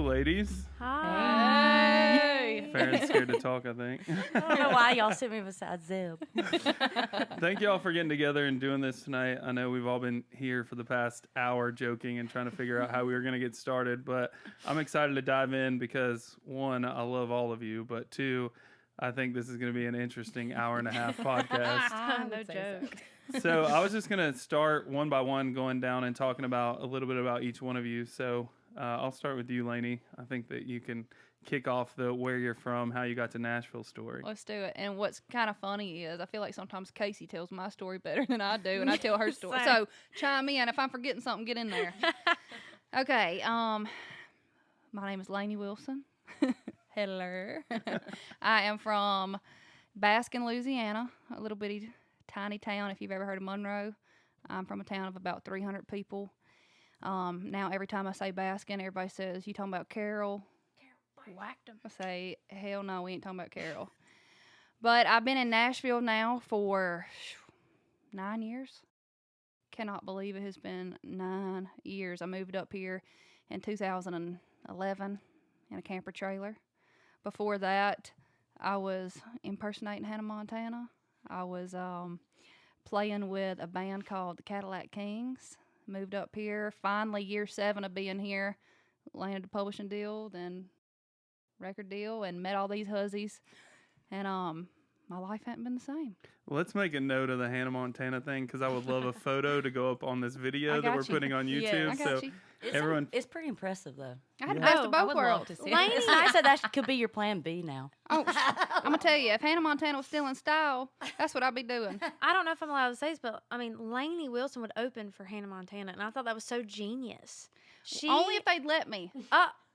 Ladies. Hi. Faren's scared to talk, I think. I don't know why y'all sit me beside Zeb. Thank y'all for getting together and doing this tonight. I know we've all been here for the past hour joking and trying to figure out how we were going to get started, but I'm excited to dive in because, one, I love all of you, but two, I think this is going to be an interesting hour and a half podcast. No joke. So I was just going to start one by one going down and talking about a little bit about each one of you. So I'll start with you, Lainey. I think that you can kick off the where you're from, how you got to Nashville story. Let's do it. And what's kind of funny is I feel like sometimes Kasey tells my story better than I do, and I tell her story. So chime in. If I'm forgetting something, get in there. Okay. My name is Lainey Wilson. Hello. I am from Baskin, Louisiana, a little bitty tiny town if you've ever heard of Monroe. I'm from a town of about 300 people. Now every time I say Baskin, everybody says, "You talking about Carol?" Whacked him. I say, hell no, we ain't talking about Carol. But I've been in Nashville now for 9 years. Cannot believe it has been 9 years. I moved up here in 2011 in a camper trailer. Before that, I was impersonating Hannah Montana. I was playing with a band called the Cadillac Kings. Moved up here. Finally, year 7 of being here, landed a publishing deal, then record deal, and met all these hussies. And my life hadn't been the same. Well, let's make a note of the Hannah Montana thing because I would love a photo to go up on this video that we're putting on YouTube. I got you. Everyone, It's pretty impressive, though. I had the best of both worlds. It's nice that could be your plan B now. Oh, I'm going to tell you, if Hannah Montana was still in style, that's what I'd be doing. I don't know if I'm allowed to say this, but I mean, Lainey Wilson would open for Hannah Montana, and I thought that was so genius. Only if they'd let me.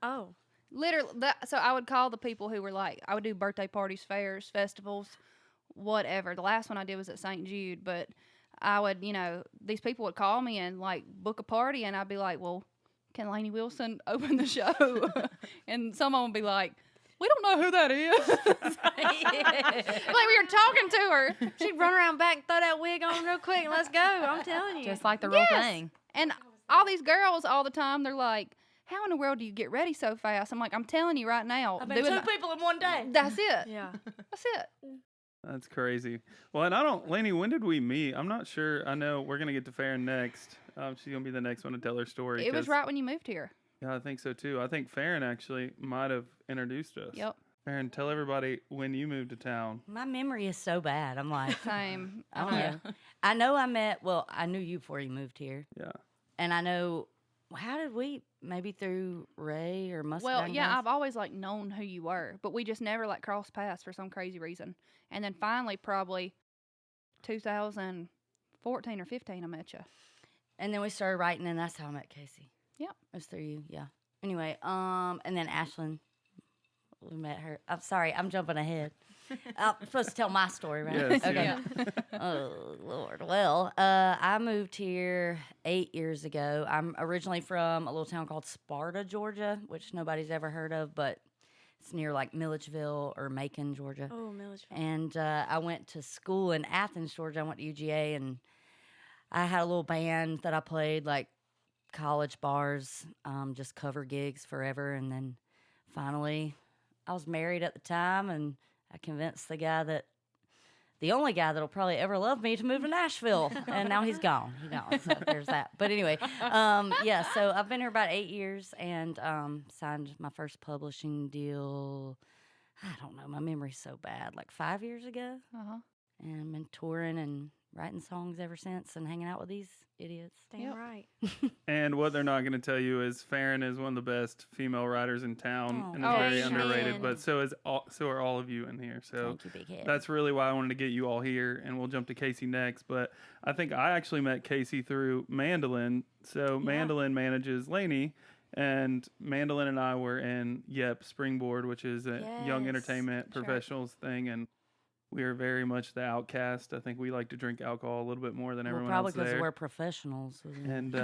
Oh. Literally, so I would call the people who were like, I would do birthday parties, fairs, festivals, whatever. The last one I did was at St. Jude, but I would, these people would call me and like book a party, and I'd be like, well, can Lainey Wilson open the show? And someone would be like, we don't know who that is. Like we were talking to her. She'd run around back and throw that wig on real quick and let's go. I'm telling you. Just like the real thing. And all these girls all the time, they're like, how in the world do you get ready so fast? I'm like, I'm telling you right now. I've been 2 people in one day. That's it. Yeah. That's it. that's crazy. Well, and Lainey, when did we meet? I'm not sure. I know we're going to get to Faren next. She's going to be the next one to tell her story. It was right when you moved here. Yeah, I think so too. I think Faren actually might have introduced us. Yep. Faren, tell everybody when you moved to town. My memory is so bad. I'm like, Same. I don't know. I know I knew you before you moved here. Yeah. And I know, how did we, maybe through Ray or Mustang? Well, yeah, I've always known who you were, but we just never crossed paths for some crazy reason. And then finally, probably 2014 or 15, I met you. And then we started writing, and that's how I met Kasey. Yep. It was through you, yeah. Anyway, and then Ashland, we met her. I'm sorry, I'm jumping ahead. I'm supposed to tell my story, right? Yes, okay. yeah. Oh, Lord. Well, I moved here 8 years ago. I'm originally from a little town called Sparta, Georgia, which nobody's ever heard of, but it's near Milledgeville or Macon, Georgia. Oh, Milledgeville. And I went to school in Athens, Georgia. I went to UGA, and I had a little band that I played, college bars, just cover gigs forever. And then finally, I was married at the time, and I convinced the only guy that'll probably ever love me to move to Nashville. And now he's gone. So there's that. But anyway, so I've been here about 8 years and signed my first publishing deal. I don't know. My memory's so bad. 5 years ago. Uh-huh. And I've been touring and writing songs ever since and hanging out with these idiots. Damn right. And what they're not going to tell you is Faren is one of the best female writers in town and is Oh, very man. underrated. But so are all of you in here. So Thank you, big head. that's really why I wanted to get you all here, and we'll jump to Kasey next. But I think I actually met Kasey through Mandolin. So Mandolin manages Lainey, and Mandolin and I were in Springboard, which is a young Yes, entertainment that's right. professionals thing, and we are very much the outcast. I think we like to drink alcohol a little bit more than Well, everyone probably else because there. we're professionals. And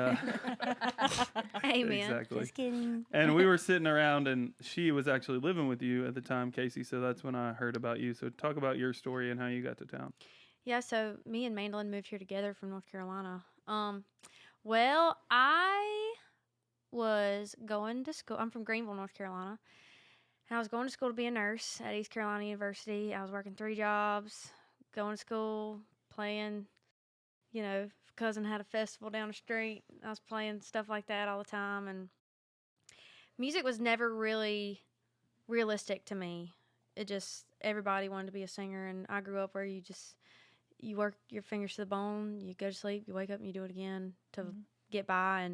Amen. exactly. Just kidding. And we were sitting around, and she was actually living with you at the time, Kasey. So that's when I heard about you. So talk about your story and how you got to town. Yeah, so me and Mandolin moved here together from North Carolina. Well, I was going to school. I'm from Greenville, North Carolina. And I was going to school to be a nurse at East Carolina University. I was working 3 jobs, going to school, playing, cousin had a festival down the street. I was playing stuff like that all the time. And music was never really realistic to me. It just, everybody wanted to be a singer. And I grew up where you work your fingers to the bone, you go to sleep, you wake up and you do it again to get by.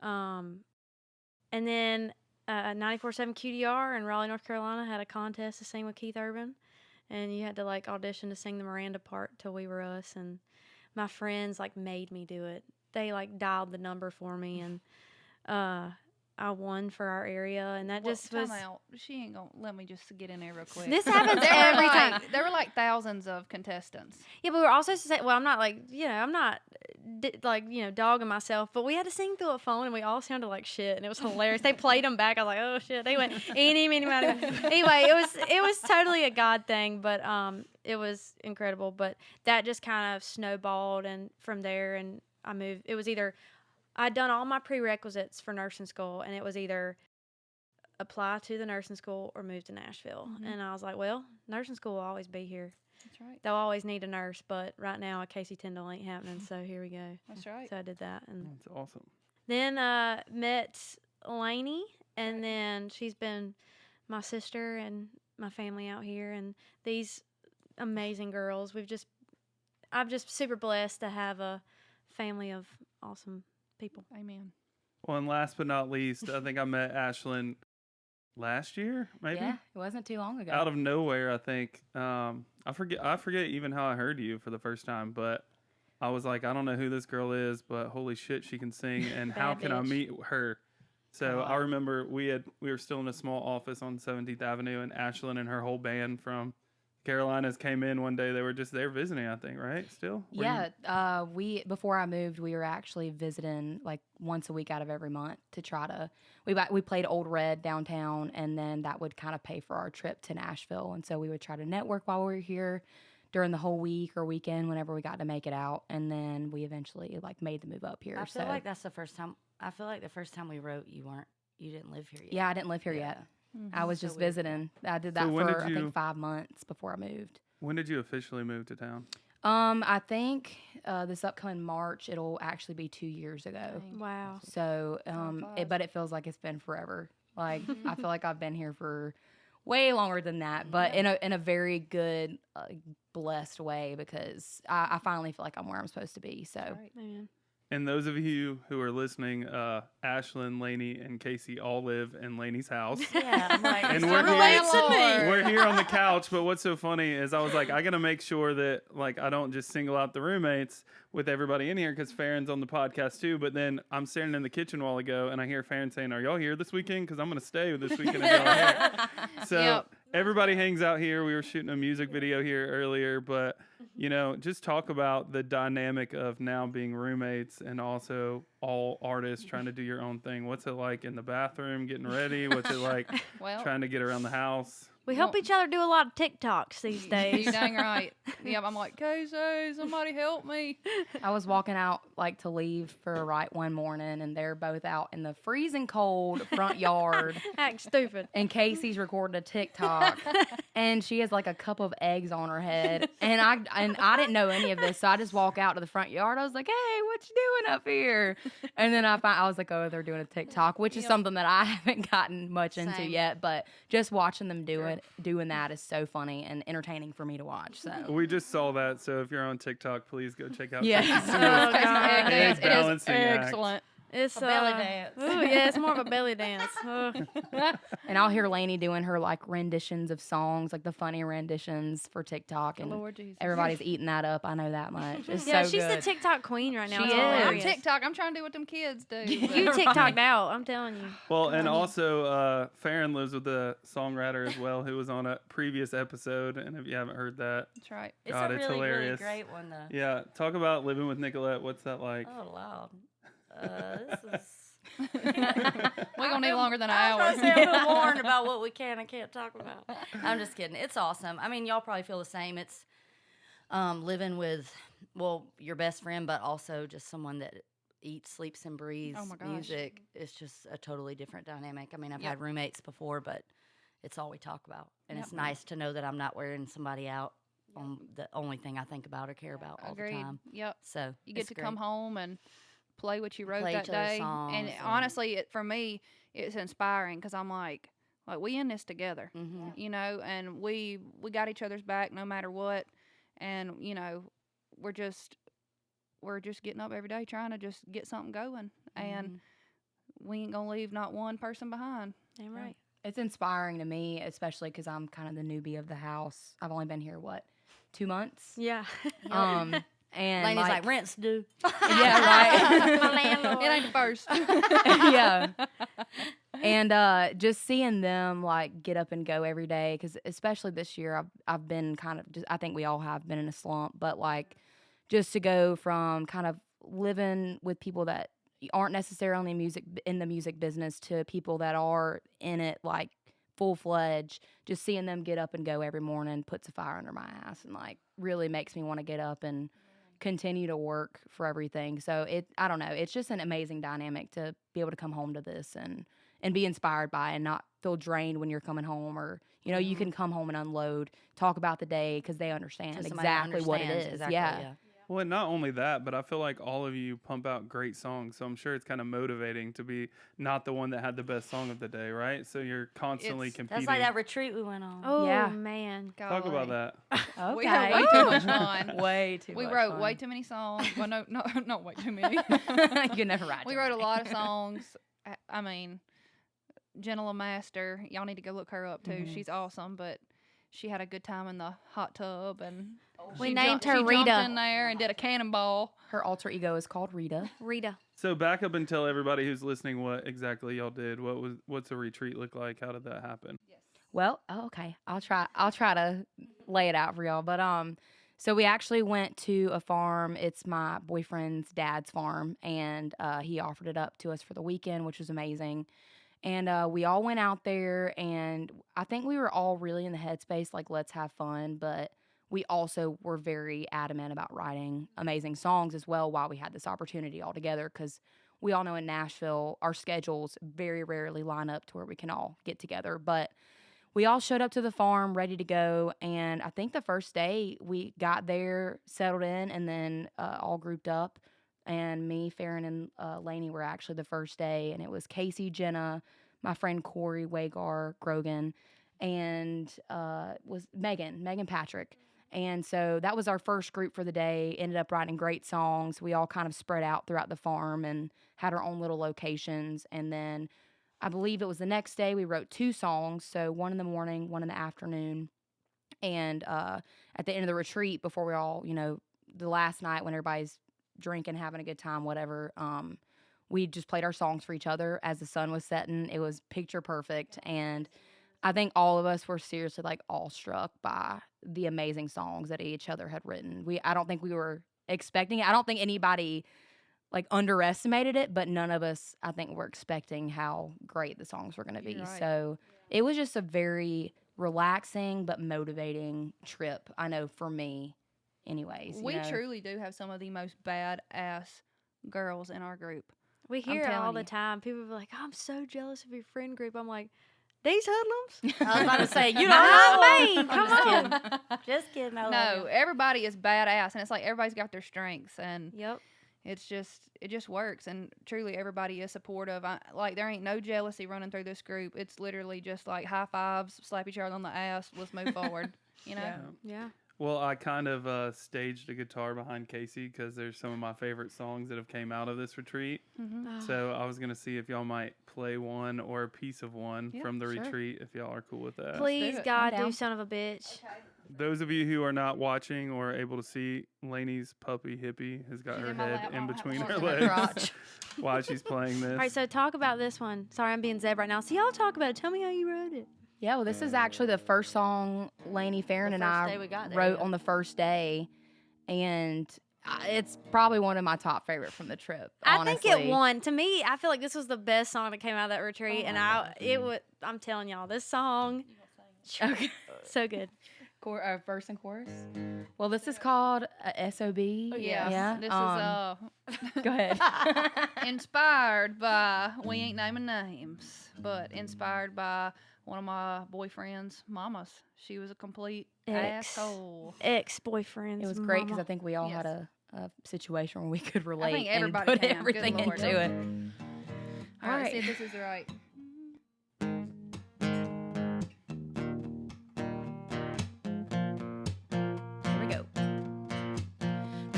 And then 94.7 QDR in Raleigh, North Carolina had a contest to sing with Keith Urban, and you had to audition to sing the Miranda part till We Were Us, and my friends made me do it. They dialed the number for me, and I won for our area, and that just was. Time out. She ain't gonna let me just get in there real quick. This happens every time. There were thousands of contestants. Yeah, but we were also well, I'm not I'm not dogging myself, but we had to sing through a phone, and we all sounded like shit, and it was hilarious. They played them back. I was like, oh shit. They went eeny, meeny, miny. Anyway, it was totally a God thing, but it was incredible. But that just kind of snowballed, and from there, and I moved. It was either I'd done all my prerequisites for nursing school, and it was either apply to the nursing school or move to Nashville. And I was like, well, nursing school will always be here. That's right. They'll always need a nurse, but right now a Kasey Tyndall ain't happening, so here we go. That's right. So I did that. And That's awesome. then met Lainey, and then she's been my sister and my family out here, and these amazing girls. I'm just super blessed to have a family of awesome people. Amen. Well, and last but not least, I think I met Ashland last year, maybe? Yeah, it wasn't too long ago. Out of nowhere, I think. I forget even how I heard you for the first time, but I was like, I don't know who this girl is, but holy shit, she can sing, and how Bad can I bitch. meet her? So I remember we were still in a small office on 17th Avenue, and Ashland and her whole band from Carolinas came in one day. They were just there visiting, I think, right? Still? Were you- Yeah, before I moved, we were actually visiting once a week out of every month to try to. We played Old Red downtown, and then that would kind of pay for our trip to Nashville. And so we would try to network while we were here during the whole week or weekend whenever we got to make it out, and then we eventually made the move up here. I feel like that's the first time. I feel like the first time we wrote, you didn't live here yet. Yeah, I didn't live here yet. I was So just weird. visiting. I did that So when for did I you- think 5 months before I moved. When did you officially move to town? I think this upcoming March it'll actually be 2 years ago. Dang. Wow. So, flies. but it feels like it's been forever. I feel like I've been here for way longer than that, but in a very good, blessed way because I finally feel like I'm where I'm supposed to be. So, Right. Amen. And those of you who are listening, Ashland, Lainey, and Kasey all live in Lainey's house. Yeah, I'm like, And it's we're not here- related to me. We're here on the couch, but what's so funny is I was like, I gotta make sure that I don't just single out the roommates with everybody in here because Faren's on the podcast too. But then I'm standing in the kitchen a while ago and I hear Faren saying, "Are y'all here this weekend? Because I'm gonna stay this weekend if y'all are here." So Yep. everybody hangs out here. We were shooting a music video here earlier, but just talk about the dynamic of now being roommates and also all artists trying to do your own thing. What's it like in the bathroom getting ready? What's it like Well, trying to get around the house? We help each other do a lot of TikToks these days. you dang right. Yeah, I'm like, Kasey, somebody help me. I was walking out to leave for a ride one morning, and they're both out in the freezing cold front yard. Act stupid. And Casey's recording a TikTok, and she has a cup of eggs on her head, and I didn't know any of this, so I just walk out to the front yard. I was like, "Hey, what you doing up here?" And then I was like, "Oh, they're doing a TikTok," which is something that I haven't gotten much into Same. yet, but just watching them doing that is so funny and entertaining for me to watch. So We just saw that, so if you're on TikTok, please go check out Yeah. Kasey's Oh, God. and It is balancing act. excellent. It's A belly dance. Ooh, yeah, it's more of a belly dance. And I'll hear Lainey doing her like renditions of songs, like the funny renditions for TikTok, and Lord Jesus. everybody's eating that up. I know that much. It's Yeah, so she's good. the TikTok queen right now. She It's is. I'm hilarious. TikTok. I'm trying to do what them kids do. You but- TikToked out. I'm telling you. Well, and also, Faren lives with a songwriter as well who was on a previous episode. And if you haven't heard that, That's right. It's God, a it's really, hilarious. really great one, though. yeah, talk about living with Nicolette. What's that like? Oh, loud. This is. We're gonna need longer than an I hour. was gonna say a little more about what we can and can't talk about. I'm just kidding. It's awesome. I mean, y'all probably feel the same. It's living with, well, your best friend, but also just someone that eats, sleeps, and breathes Oh my gosh. music. It's just a totally different dynamic. I mean, I've Yep. had roommates before, but it's all we talk about. And Yep. it's nice to know that I'm not wearing somebody out on the only thing I think about or care about all Agreed. the time. Yep. So You get it's to great. come home and play what you wrote Play that each other's day. songs And and- honestly, for me, it's inspiring because I'm like we in this together, Mm-hmm. you know, and we got each other's back no matter what. And you know, we're just getting up every day trying to just get something going, and Mm-hmm. we ain't gonna leave not one person behind. Damn right. It's inspiring to me, especially because I'm kind of the newbie of the house. I've only been here 2 months. Yeah. And Lainey's like, rent's due. yeah, right. My landlord. It ain't the first. yeah. And just seeing them like get up and go every day, because especially this year, I've been kind of just, I think we all have been in a slump, but like just to go from kind of living with people that aren't necessarily in the music business to people that are in it like full fledged, just seeing them get up and go every morning puts a fire under my ass and like really makes me want to get up and continue to work for everything. So I don't know, it's just an amazing dynamic to be able to come home to this and be inspired by and not feel drained when you're coming home, or you know, you can come home and unload, talk about the day because they understand So somebody exactly what it understands is. exactly, Yeah. Well, and not only that, but I feel like all of you pump out great songs. So I'm sure it's kind of motivating to be not the one that had the best song of the day, right? So you're constantly It's- competing. That's like that retreat we went on. Oh, Yeah. man. Talk about that. Okay. We had way too much fun. Way too We much wrote fun. way too many songs. Well, no, not way too many. You can never write. We too wrote a many. lot of songs. I mean, Gentle Master. Y'all need to go look her up too. Mhm. She's awesome, but she had a good time in the hot tub, and We she named her she Rita. jumped in there and did a cannonball. Her alter ego is called Rita. Rita. So back up and tell everybody who's listening what exactly y'all did. What's a retreat look like? How did that happen? Well, okay. I'll try to lay it out for y'all. But so we actually went to a farm. It's my boyfriend's dad's farm, and he offered it up to us for the weekend, which was amazing. And we all went out there, and I think we were all really in the headspace, like, let's have fun. But we also were very adamant about writing amazing songs as well while we had this opportunity all together, because we all know in Nashville, our schedules very rarely line up to where we can all get together. But we all showed up to the farm ready to go, and I think the first day we got there, settled in, and then all grouped up. And me, Faren, and Lainey were actually the first day, and it was Kasey, Jenna, my friend Corey, Wagar, Grogan, and was Megan Patrick. And so that was our first group for the day. Ended up writing great songs. We all kind of spread out throughout the farm and had our own little locations. And then I believe it was the next day we wrote 2 songs, so one in the morning, one in the afternoon. And at the end of the retreat, before we all, you know, the last night when everybody's drinking, having a good time, whatever, we just played our songs for each other as the sun was setting. It was picture perfect. And I think all of us were seriously like awestruck by the amazing songs that each other had written. I don't think we were expecting it. I don't think anybody like underestimated it, but none of us, I think, were expecting how great the songs were going to be. You're right. So it was just a very relaxing but motivating trip, I know, for me anyways. you We know? truly do have some of the most badass girls in our group. We hear it all telling the you. time. People be like, I'm so jealous of your friend group. I'm like, these hoodlums? I was about to say, you don't Not know. me. I'm Come just on. kidding. Just kidding. I love No, you. everybody is badass, and it's like everybody's got their strengths, and Yep. it just works. And truly, everybody is supportive. Like there ain't no jealousy running through this group. It's literally just like high fives, slap each other on the ass, let's move forward. You know. Yeah. Yeah. Well, I kind of staged a guitar behind Kasey because there's some of my favorite songs that have came out of this retreat. So I was going to see if y'all might play one or a piece of one Yeah, from the sure. retreat if y'all are cool with that. Please, it. God, I'm do down. son of a bitch. Those of you who are not watching or able to see, Lainey's puppy Hippie has got She's her in my head lap. in I don't have between one her in my legs crotch. while she's playing this. All right, so talk about this one. Sorry, I'm being Zeb right now. So y'all talk about it. Tell me how you wrote it. Yeah, well, this is actually the first song Lainey, Faren, and first day I we got there, wrote yeah. on the first day, and it's probably one of my top favorite from the trip. I think it honestly. won. To me, I feel like this was the best song that came out of that retreat, Oh and my I'm telling y'all, this song, Okay. so good. Verse and chorus. Well, this is called SOB. Yeah. This is Go ahead. inspired by, we ain't naming names, but inspired by one of my boyfriend's mamas. She was a complete asshole. Ex-boyfriends. It was great because I mama. think we all had a situation where we could relate think and everybody put can. Good everything Lord. into it. All right, see if this is right. Here we go.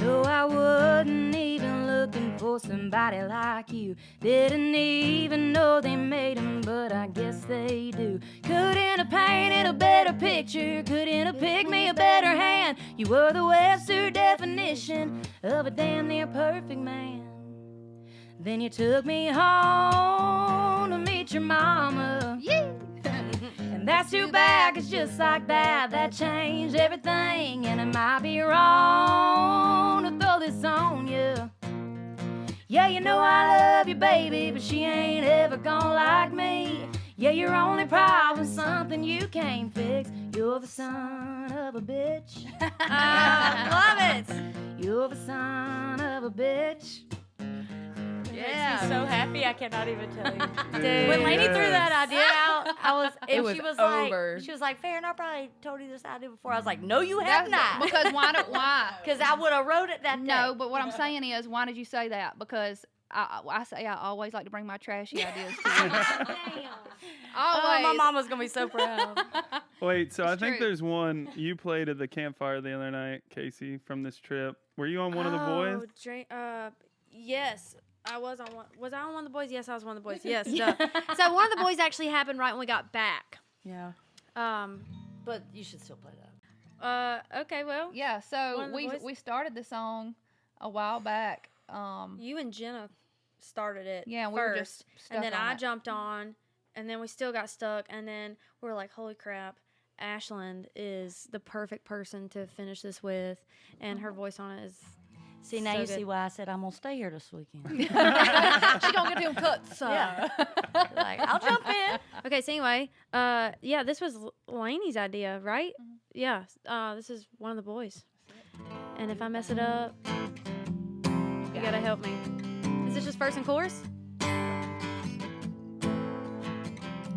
No, I wasn't even looking for somebody like you. Didn't even know they made 'em, but I guess they do. Couldn't have painted a better picture. Couldn't have picked me a better hand. You were the Webster definition of a damn near perfect man. Then you took me home to meet your mama. And that's too bad, 'cause just like that, that changed everything. And it might be wrong to throw this on you. Yeah, you know I love you, baby, but she ain't ever gonna like me. Yeah, your only problem's something you can't fix. You're the son of a bitch. Love it. You're the son of a bitch. Yeah. Makes me so happy I cannot even tell you. Dude, When Lainey threw that yes. idea out, I was, and It was she was over. like, Faren, I probably told you this idea before. I was like, no, you have not. Because why? Because I would have wrote it that day. No, but what I'm saying is, why did you say that? Because I say I always like to bring my trashy ideas to you. Oh, Always. my mama's gonna be so proud. Wait, so I It's think true. there's one you played at the campfire the other night, Kasey, from this trip. Were you on one of the boys? Yes, I was on one. Was I on one of the boys? Yes, I was one of the boys. Yes. Duh. So one of the boys actually happened right when we got back. Yeah. But you should still play that. Okay, well, Yeah, One so of the boys? we started the song a while back. you and Jenna started it. Yeah, and we first, were just stuck and then on I it. jumped on, and then we still got stuck, and then we were like, holy crap. Ashland is the perfect person to finish this with, and her voice on it is See, now so you good. see why I said I'm gonna stay here this weekend. She gonna get them cuts. Yeah. Like, I'll jump in. Okay, so anyway, yeah, this was Lainey's idea, right? Mm-hmm. Yeah, this is one of the boys. And if I mess it up, you gotta help me. Is this just verse and chorus?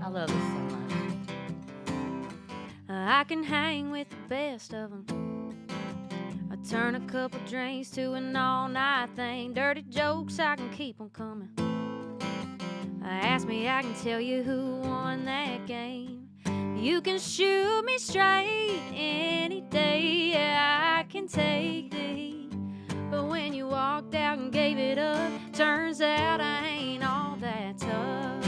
I love this so much. I can hang with the best of them. I turn a couple drinks to an all-night thing. Dirty jokes, I can keep them coming. Ask me, I can tell you who won that game. You can shoot me straight any day. Yeah, I can take the heat. But when you walked out and gave it up, turns out I ain't all that tough.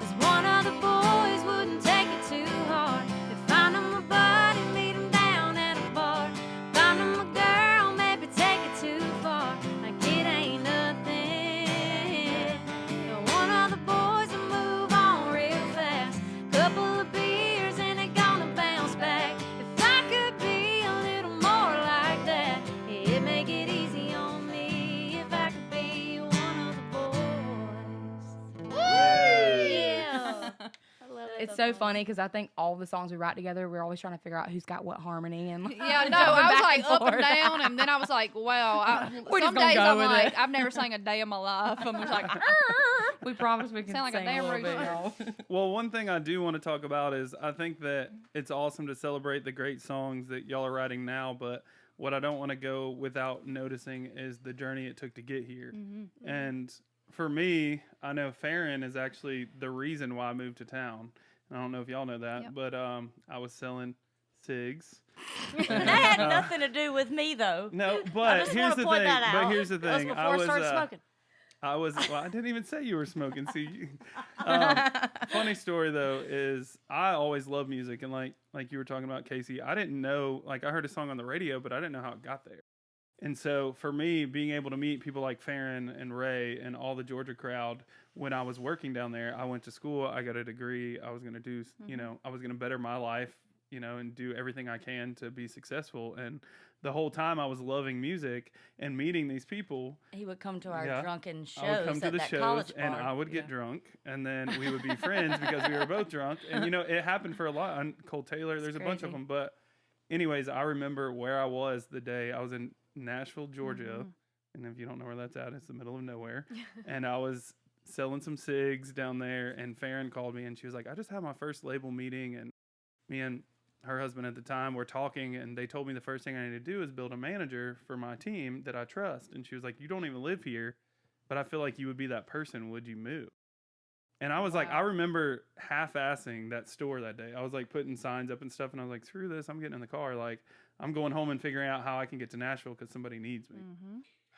'Cause one of the boys wouldn't take it too hard. If find him a buddy, meet him down at a bar. Find him a girl, maybe take it too far. Like it ain't nothing. But one of the boys will move on real fast. Couple of beers and they're gonna bounce back. If I could be a little more like that, it'd make it easy on me. If I could be one of the boys. Yeah. I love it. It's so funny because I think all the songs we write together, we're always trying to figure out who's got what harmony and Yeah, no, going I was back like and up and forth. down, and then I was like, wow. We're just Some gonna days go I'm with like, it. I've never sang a day in my life. I'm just like, We promise we can Sound like a sing damn little bit, rooster. y'all. Well, one thing I do want to talk about is I think that it's awesome to celebrate the great songs that y'all are writing now, but what I don't want to go without noticing is the journey it took to get here. Mm-hmm. And for me, I know Faren is actually the reason why I moved to town. I don't know if y'all know that, Yep. but I was selling cigs. That had nothing to do with me, though. No, I but just here's want the to point thing. that out. But here's the That was thing. before I started smoking. Well, I didn't even say you were smoking. See, funny story though is I always loved music, and like you were talking about, Kasey, I didn't know, like I heard a song on the radio, but I didn't know how it got there. And so for me, being able to meet people like Faren and Ray and all the Georgia crowd, when I was working down there, I went to school, I got a degree, I was going to do, I was going to better my life, and do everything I can to be successful. And the whole time I was loving music and meeting these people. He would come to our drunken shows. I would come to the that shows college and bar. I would get drunk, and then we would be friends because we were both drunk. And it happened for a lot. On Cole Taylor, there's a bunch of them. But anyways, I remember where I was the day I was in Nashville, Georgia. And if you don't know where that's at, it's the middle of nowhere. And I was selling some cigs down there, and Faren called me and she was like, I just had my first label meeting, and me and her husband at the time were talking, and they told me the first thing I need to do is build a manager for my team that I trust. And she was like, you don't even live here, but I feel like you would be that person. Would you move? And I was like, I remember half-assing that store that day. I was like putting signs up and stuff, and I was like, screw this, I'm getting in the car. Like, I'm going home and figuring out how I can get to Nashville because somebody needs me.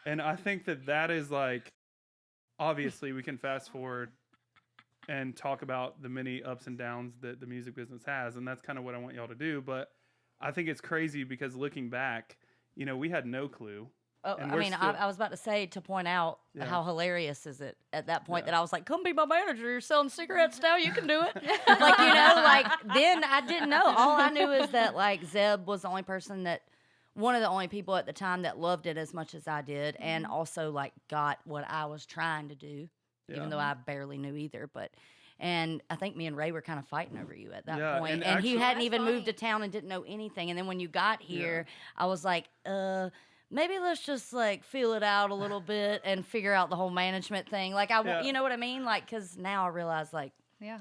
And I think that is like, obviously we can fast forward and talk about the many ups and downs that the music business has. And that's kind of what I want y'all to do. But I think it's crazy because looking back, we had no clue. Oh, I mean, I was about to say, to point out how hilarious is it at that point that I was like, come be my manager. You're selling cigarettes now. You can do it. Then I didn't know. All I knew is that like Zeb was the only person one of the only people at the time that loved it as much as I did, and also like got what I was trying to do. Even though I barely knew either. And I think me and Ray were kind of fighting over you at that point. And he hadn't even moved to town and didn't know anything. And then when you got here, I was like, maybe let's just like feel it out a little bit and figure out the whole management thing. Like, you know what I mean? Like, because now I realize like,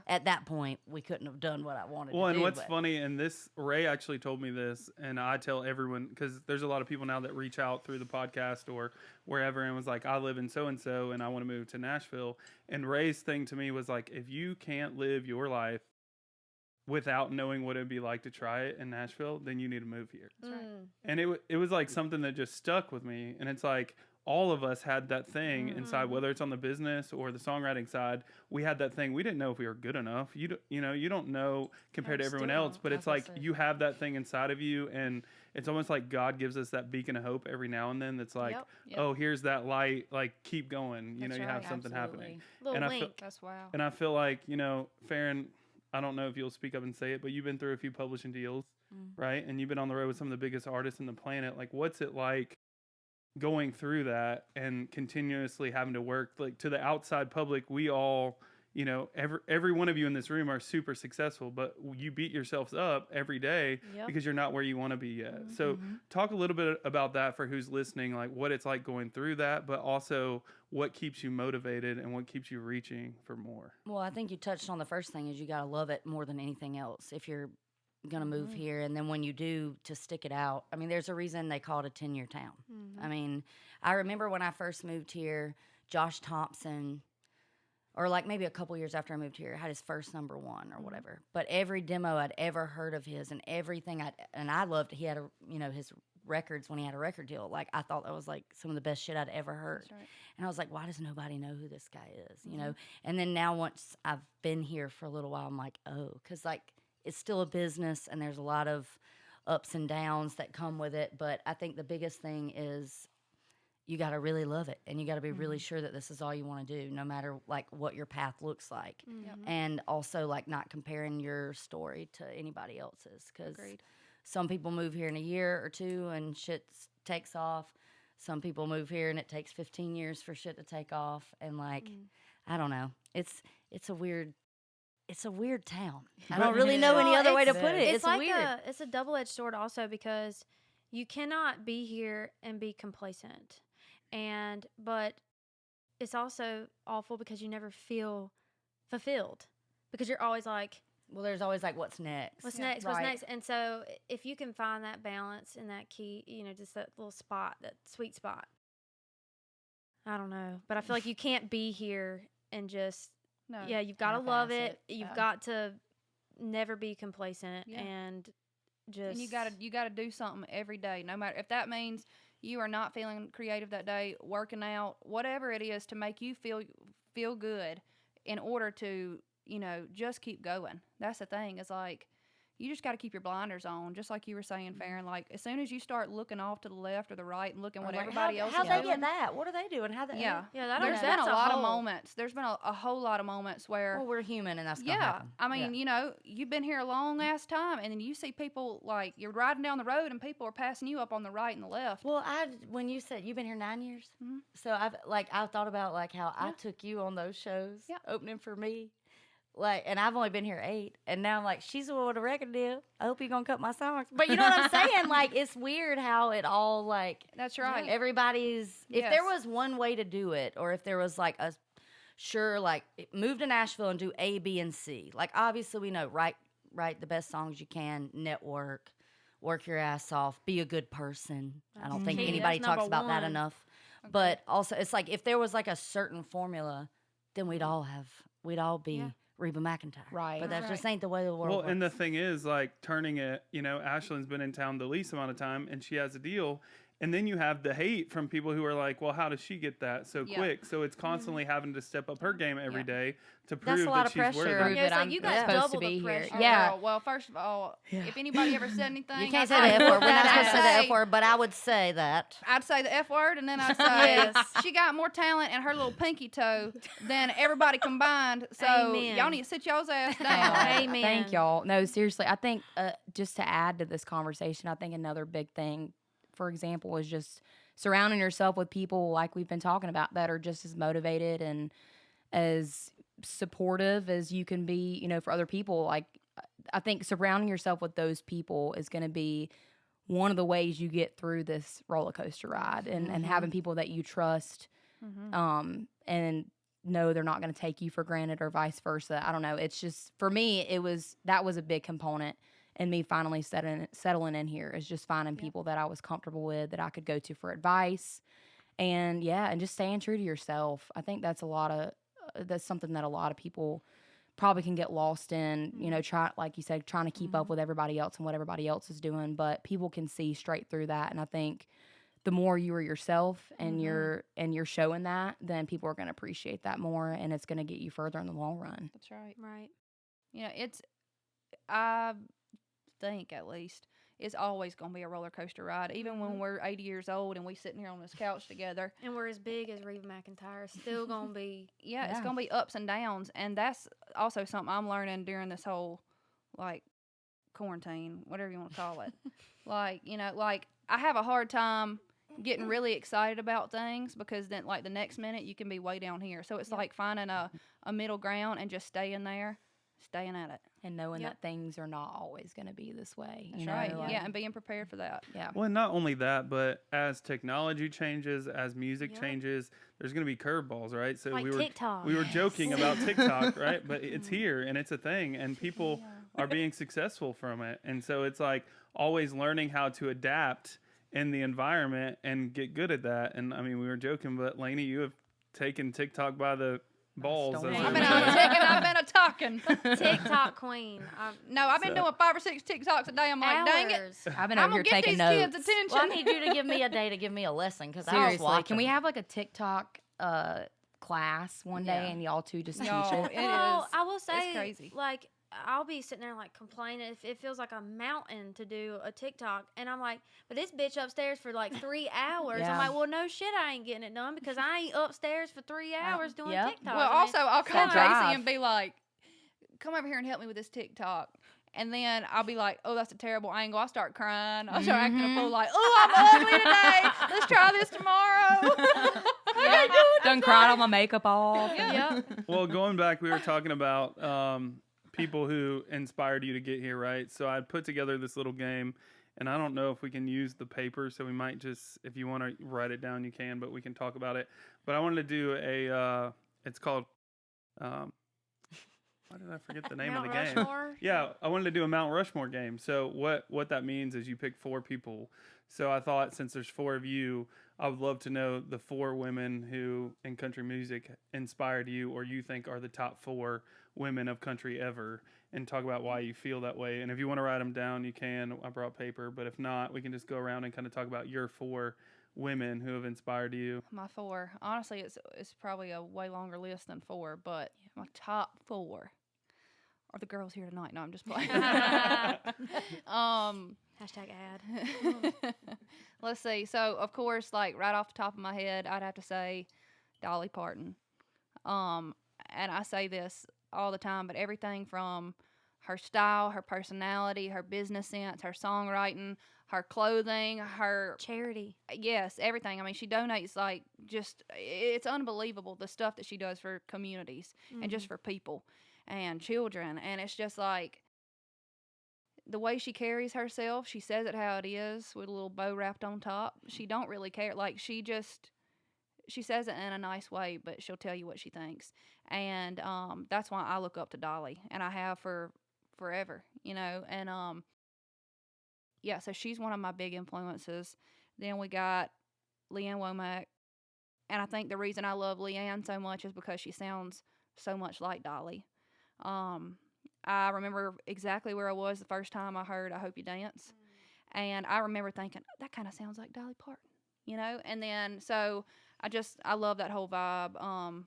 at that point, we couldn't have done what I wanted to do. Well, and what's funny, and Ray actually told me this, and I tell everyone, because there's a lot of people now that reach out through the podcast or wherever and was like, I live in so-and-so, and I want to move to Nashville. And Ray's thing to me was like, if you can't live your life without knowing what it'd be like to try it in Nashville, then you need to move here. That's right. And it was like something that just stuck with me. And it's like, all of us had that thing inside, whether it's on the business or the songwriting side. We had that thing. We didn't know if we were good enough. You don't know compared to everyone else, but it's like you have that thing inside of you, and it's almost like God gives us that beacon of hope every now and then. That's like, oh, here's that light. Like, keep going. You have something happening. Little wink. That's wow. And I feel like Faren, I don't know if you'll speak up and say it, but you've been through a few publishing deals, right? And you've been on the road with some of the biggest artists on the planet. Like, what's it like going through that and continuously having to work? Like, to the outside public, we all, every one of you in this room are super successful, but you beat yourselves up every day because you're not where you want to be yet. So talk a little bit about that for who's listening, like what it's like going through that, but also what keeps you motivated and what keeps you reaching for more. Well, I think you touched on the first thing is you got to love it more than anything else. If you're going to move here, and then when you do, to stick it out. I mean, there's a reason they call it a 10-year town. I mean, I remember when I first moved here, Josh Thompson, or like maybe a couple years after I moved here, had his first #1 or whatever. But every demo I'd ever heard of his and everything I loved, he had his records when he had a record deal. Like, I thought that was like some of the best shit I'd ever heard. Right. And I was like, why does nobody know who this guy is? You know? And then now once I've been here for a little while, I'm like, oh, because like, it's still a business, and there's a lot of ups and downs that come with it. But I think the biggest thing is you got to really love it, and you got to be really sure that this is all you want to do, no matter like what your path looks like. And also like not comparing your story to anybody else's, because some people move here in a year or two and shit takes off. Some people move here and it takes 15 years for shit to take off. And like, I don't know. It's a weird town. I don't really know any other way to put it. It's like weird. It's a double-edged sword also, because you cannot be here and be complacent. But it's also awful because you never feel fulfilled, because you're always like, well, there's always like, what's next? What's next? What's next? And so if you can find that balance and that key, just that little spot, that sweet spot. I don't know, but I feel like you can't be here and just you've got to love it. You've got to never be complacent, and just And you gotta do something every day, no matter if that means you are not feeling creative that day, working out, whatever it is to make you feel good, in order to just keep going. That's the thing. Is like you just got to keep your blinders on, just like you were saying, Faren. Like as soon as you start looking off to the left or the right and looking Or what like, everybody else how is they doing. get that? What are they doing? How they? Yeah, yeah. there's been That's a lot of whole- moments. There's been a whole lot of moments where. Well, we're human, and that's gonna Yeah, happen. I mean, you've been here a long ass time, and then you see people like you're riding down the road, and people are passing you up on the right and the left. Well, when you said you've been here 9 years, Mhm. so I thought about like how I Yeah. took you on those shows, Yeah. opening for me, like, and I've only been here 8, and now I'm like, she's the one with a record deal. I hope you're gonna cut my songs, but you know what I'm saying? Like, it's weird how it all like That's right. everybody's. If there Yes. was one way to do it, or if there was like a like move to Nashville and do A, B, and C. Like obviously we know write the best songs you can, network, work your ass off, be a good person. I don't think key. anybody That's talks number about that one. enough. But also it's like if there was like a certain formula, then we'd all be Yeah. Reba McEntire. Right. But that Right. just ain't the way the world Well, works. and the thing is, like, turning it, Ashland's been in town the least amount of time, and she has a deal. And then you have the hate from people who are like, well, how does she get that so Yeah. quick? So it's constantly having to step up her game every Yeah. day to That's a prove lot that of she's pressure. worthy. Prove Yeah, that it's like I'm you got supposed double to the be here. pressure. Oh, Yeah. girl, well, first of all, if anybody ever said anything, You can't I'd say the F word. We're not I'd supposed to say the F say- word, but I would say that. I'd say the F word, and then I'd say Yes. she got more talent in her little pinky toe than everybody combined. So Amen. y'all need to sit y'all's ass down. Amen. Thank y'all. No, seriously, I think just to add to this conversation, I think another big thing, for example, is just surrounding yourself with people like we've been talking about that are just as motivated and as supportive as you can be, for other people. Like, I think surrounding yourself with those people is going to be one of the ways you get through this roller coaster ride, and having people that you trust, and know they're not going to take you for granted or vice versa. I don't know. It's just, for me, that was a big component in me finally settling in here, is just finding people that I was comfortable with, that I could go to for advice, and just staying true to yourself. I think that's something that a lot of people probably can get lost in, like you said, trying to keep up with everybody else and what everybody else is doing, but people can see straight through that. And I think the more you are yourself and you're showing that, then people are going to appreciate that more, and it's going to get you further in the long run. That's right. Right. I think at least it's always going to be a roller coaster ride, even when we're 80 years old and we sitting here on this couch together. And we're as big as Reba McEntire. It's still gonna be. Yeah, it's Yeah. going to be ups and downs, and that's also something I'm learning during this whole like quarantine, whatever you want to call it. like I have a hard time getting really excited about things, because then like the next minute you can be way down here. So it's like finding a middle ground and just staying there, staying at it. And knowing Yep. that things are not always going to be this way. That's you know? right. like- Yeah, and being prepared for that. Yeah. Well, and not only that, but as technology changes, as music Yep. changes, there's going to be curveballs, right? So Like TikTok. we were joking about TikTok, right? But it's here and it's a thing, and people are being successful from it. And so it's like always learning how to adapt in the environment and get good at that. And I mean, we were joking, but Lainey, you have taken TikTok by the balls. stolen as it. they I've would been say. out ticking, I've been a talking. TikTok queen. No, I've been So- doing 5 or 6 TikToks a day. I'm like, dang it. Hours. I've been I'm over going here to get taking these notes. kids' attention. Well, I need you to give me a day to give me a lesson, because I was Seriously, watching. can we have like a TikTok class one day Yeah. and y'all two just No, teach it? it Well, is. I will say, crazy. like, I'll be sitting there like complaining. It feels like a mountain to do a TikTok, and I'm like, but this bitch upstairs for like 3 hours. Yeah. I'm like, well, no shit, I ain't getting it done, because I ain't upstairs for 3 hours doing Yep. TikTok. Well, also, I'll call that Kasey drive. and be like, come over here and help me with this TikTok. And then I'll be like, oh, that's a terrible angle. I'll start crying. I'll start acting a fool like, oh, I'm ugly today. Let's try this tomorrow. Done cried all my makeup off. Yeah. Well, going back, we were talking about people who inspired you to get here, right? So I put together this little game, and I don't know if we can use the paper, so we might just, if you want to write it down, you can, but we can talk about it. But I wanted to do it's called, why did I forget the name Mount of the game? Rushmore? Yeah, I wanted to do a Mount Rushmore game. So what that means is you pick 4 people. So I thought, since there's 4 of you, I would love to know the 4 women who in country music inspired you, or you think are the top 4 women of country ever, and talk about why you feel that way. And if you want to write them down, you can. I brought paper, but if not, we can just go around and kind of talk about your 4 women who have inspired you. My 4. Honestly, it's probably a way longer list than 4, but my top 4 are the girls here tonight. No, I'm just playing. Hashtag ad. Let's see. So, of course, like right off the top of my head, I'd have to say Dolly Parton. And I say this all the time, but everything from her style, her personality, her business sense, her songwriting, her clothing, her Charity. yes, everything. I mean, she donates like just it's unbelievable the stuff that she does for communities and just for people and children, and it's just like the way she carries herself. She says it how it is with a little bow wrapped on top. She don't really care. Like she says it in a nice way, but she'll tell you what she thinks, and that's why I look up to Dolly, and I have for forever, you know, and yeah, so she's one of my big influences. Then we got Leanne Womack. And I think the reason I love Leanne so much is because she sounds so much like Dolly. I remember exactly where I was the first time I heard I Hope You Dance. And I remember thinking, that kind of sounds like Dolly Parton, you know? And then, so I love that whole vibe.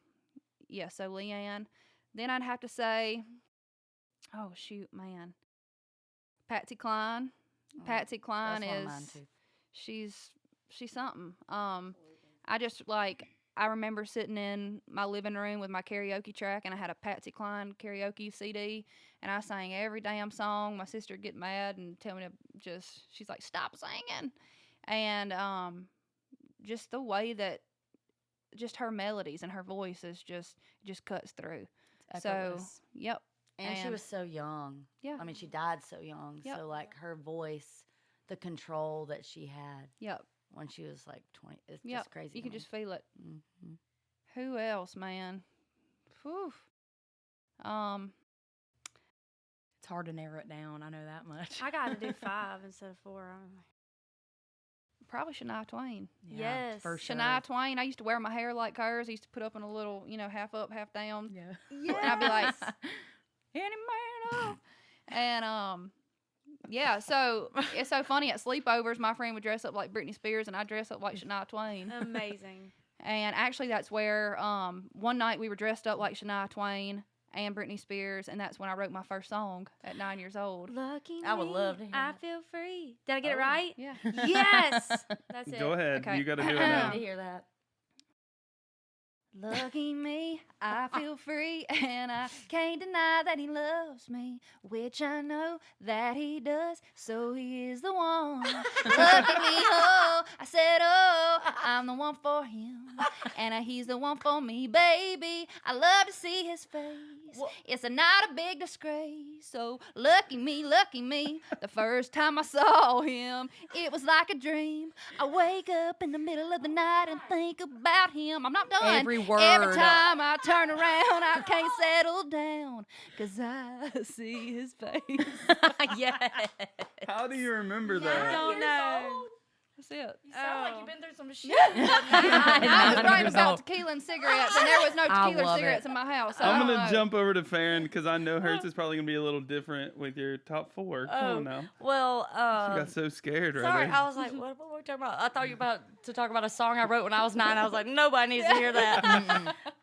Yeah, so Leanne. Then I'd have to say, oh, shoot, man. Patsy Cline. Patsy Cline That's one is of mine too. she's something. I remember sitting in my living room with my karaoke track, and I had a Patsy Cline karaoke CD, and I sang every damn song. My sister would get mad and tell me to she's like, stop singing. And just the way that just her melodies and her voice is just cuts through. It's So, effortless. yep. And she was so young. Yeah. I mean, she died so young. Yep. So, like, her voice, the control that she had Yep. when she was, like, 20, it's Yep. just crazy. You can just feel it. Mm-hmm. Who else, man? Whew. It's hard to narrow it down. I know that much. I got to do 5 instead of 4. Probably Shania Twain. Yeah, Yes. for sure. Shania Twain. I used to wear my hair like hers. I used to put up in a little, half up, half down. Yeah. And I'd be like, any man up. And yeah, so it's so funny at sleepovers, my friend would dress up like Britney Spears and I'd dress up like Shania Twain. Amazing. And actually that's where one night we were dressed up like Shania Twain and Britney Spears, and that's when I wrote my first song at 9 years old. Lucky I would me, love to hear I that. feel free. Did I get it right? Yeah. Yes. That's it. Go ahead. Okay. You got to do it I now. need to hear that. Lucky me, I feel free, and I can't deny that he loves me, which I know that he does, so he is the one. Lucky me, oh, I said, oh, I'm the one for him, and he's the one for me, baby. I love to see his face. It's not a big disgrace, so lucky me, the first time I saw him, it was like a dream. I wake up in the middle of the night and think about him. I'm not done. Every word. Every time I turn around, I can't settle down, 'cause I see his face. Yeah. How do you remember I that? don't know. That's it. You sound like you've been through some shit. I was 9 writing years about old. tequila and cigarettes, and there was no I tequila or love cigarettes it. in my house. So I'm I going don't to know. jump over to Faren because I know hers is probably going to be a little different with your top 4. Come on now. Well, She got so scared right sorry, there. I was like, what were we talking about? I thought you were about to talk about a song I wrote when I was 9. I was like, nobody needs to hear that.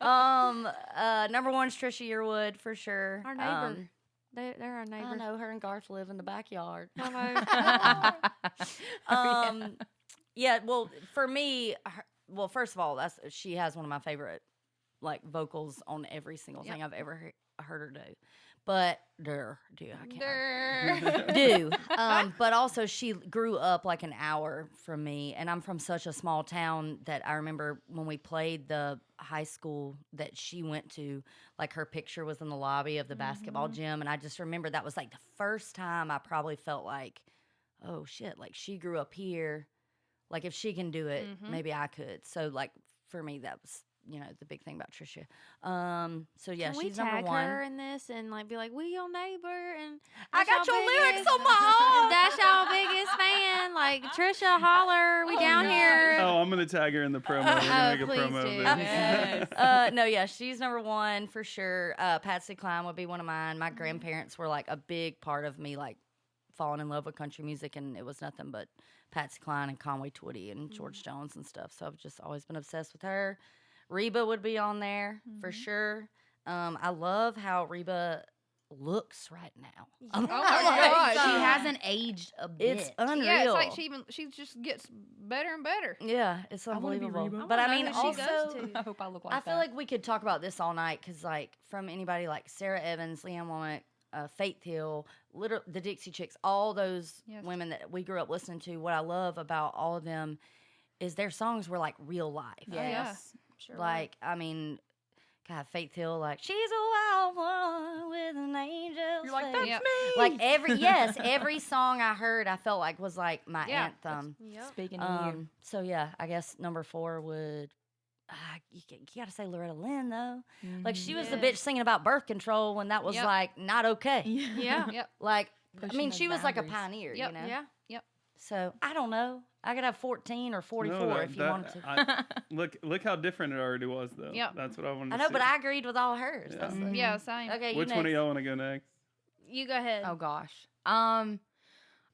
Number 1's Trisha Yearwood for sure. Our neighbor. They're our neighbor. I know her and Garth live in the backyard. Hello. Yeah, well, for me, first of all, she has one of my favorite like vocals on every single thing I've ever heard her do. But I can't. Do. But also she grew up like an hour from me, and I'm from such a small town that I remember when we played the high school that she went to, like her picture was in the lobby of the basketball gym, and I just remember that was like the first time I probably felt like, oh shit, like she grew up here. Like, if she can do it, maybe I could. So, like, for me, that was, the big thing about Trisha. So, yeah, Can we she's number tag 1. her in this and, like, be like, we your neighbor? And I got your y'all lyrics biggest- on my arm. That's y'all biggest fan. Like Trisha, holler, we down here. Oh, I'm gonna tag her in the promo. We're gonna make a please promo do. of Yes. this. No, yeah, she's number one for sure. Patsy Cline would be one of mine. My grandparents were like a big part of me, like falling in love with country music, and it was nothing but Patsy Cline and Conway Twitty and George Jones and stuff. So I've just always been obsessed with her. Reba would be on there for sure. I love how Reba looks right now. Oh my gosh. She hasn't aged a bit. It's unreal. Yeah, it's like she just gets better and better. Yeah, it's wanna be unbelievable. Reba. But I I wanna mean, know who she goes also, to. I hope I look like I that. feel like we could talk about this all night because, like, from anybody like Sarah Evans, Leanne Womack, Faith Hill, the Dixie Chicks, all those Yes. women that we grew up listening to, what I love about all of them is their songs were like real life. Yes. Sure. Like, I mean, God, Faith Hill, like, she's a wild one with an angel's You're like, face. that's Yep. me. Like, every song I heard, I felt like was like my Yeah, anthem. Yep. Speaking of you. So yeah, I guess number 4 would. You gotta say Loretta Lynn though. Like she was the Yes. bitch singing about birth control when that was Yep. like not okay. Yeah. Yep. Like I Pushing mean, those she was like a boundaries. pioneer, Yep. you know. Yeah. So I don't know. I could have 14 or 44 No, if you wanted to. Look how different it already was, though. Yep. That's what I wanted I to know, see. but I agreed with all hers. Yeah. That's the- Yeah, same. Okay, you Which one of next. y'all want to go next? You go ahead. Oh gosh.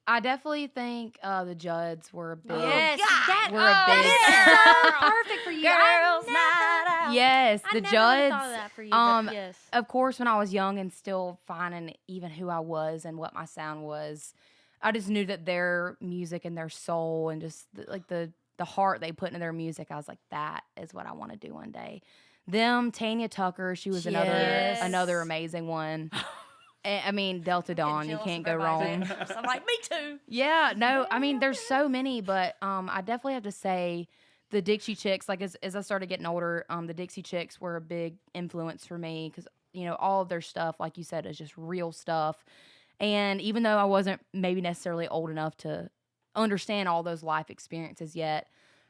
I definitely think the Judds were a big. Yes, God. that We're a big- is so perfect for you. Girls' I night out. Yes, never, the I never would've Judds. thought of that for you. um, But yes. Of course, when I was young and still finding even who I was and what my sound was, I just knew that their music and their soul and just the heart they put into their music, I was like, that is what I want to do one day. Them, Tanya Tucker, she was Yes. another amazing one. I mean, Delta Dawn, you Jealous can't of go everybody wrong. saying hers. I'm like, me too. Yeah, no, I mean, there's so many, but I definitely have to say the Dixie Chicks, like as I started getting older, the Dixie Chicks were a big influence for me because, you know, all of their stuff, like you said, is just real stuff. And even though I wasn't maybe necessarily old enough to understand all those life experiences yet,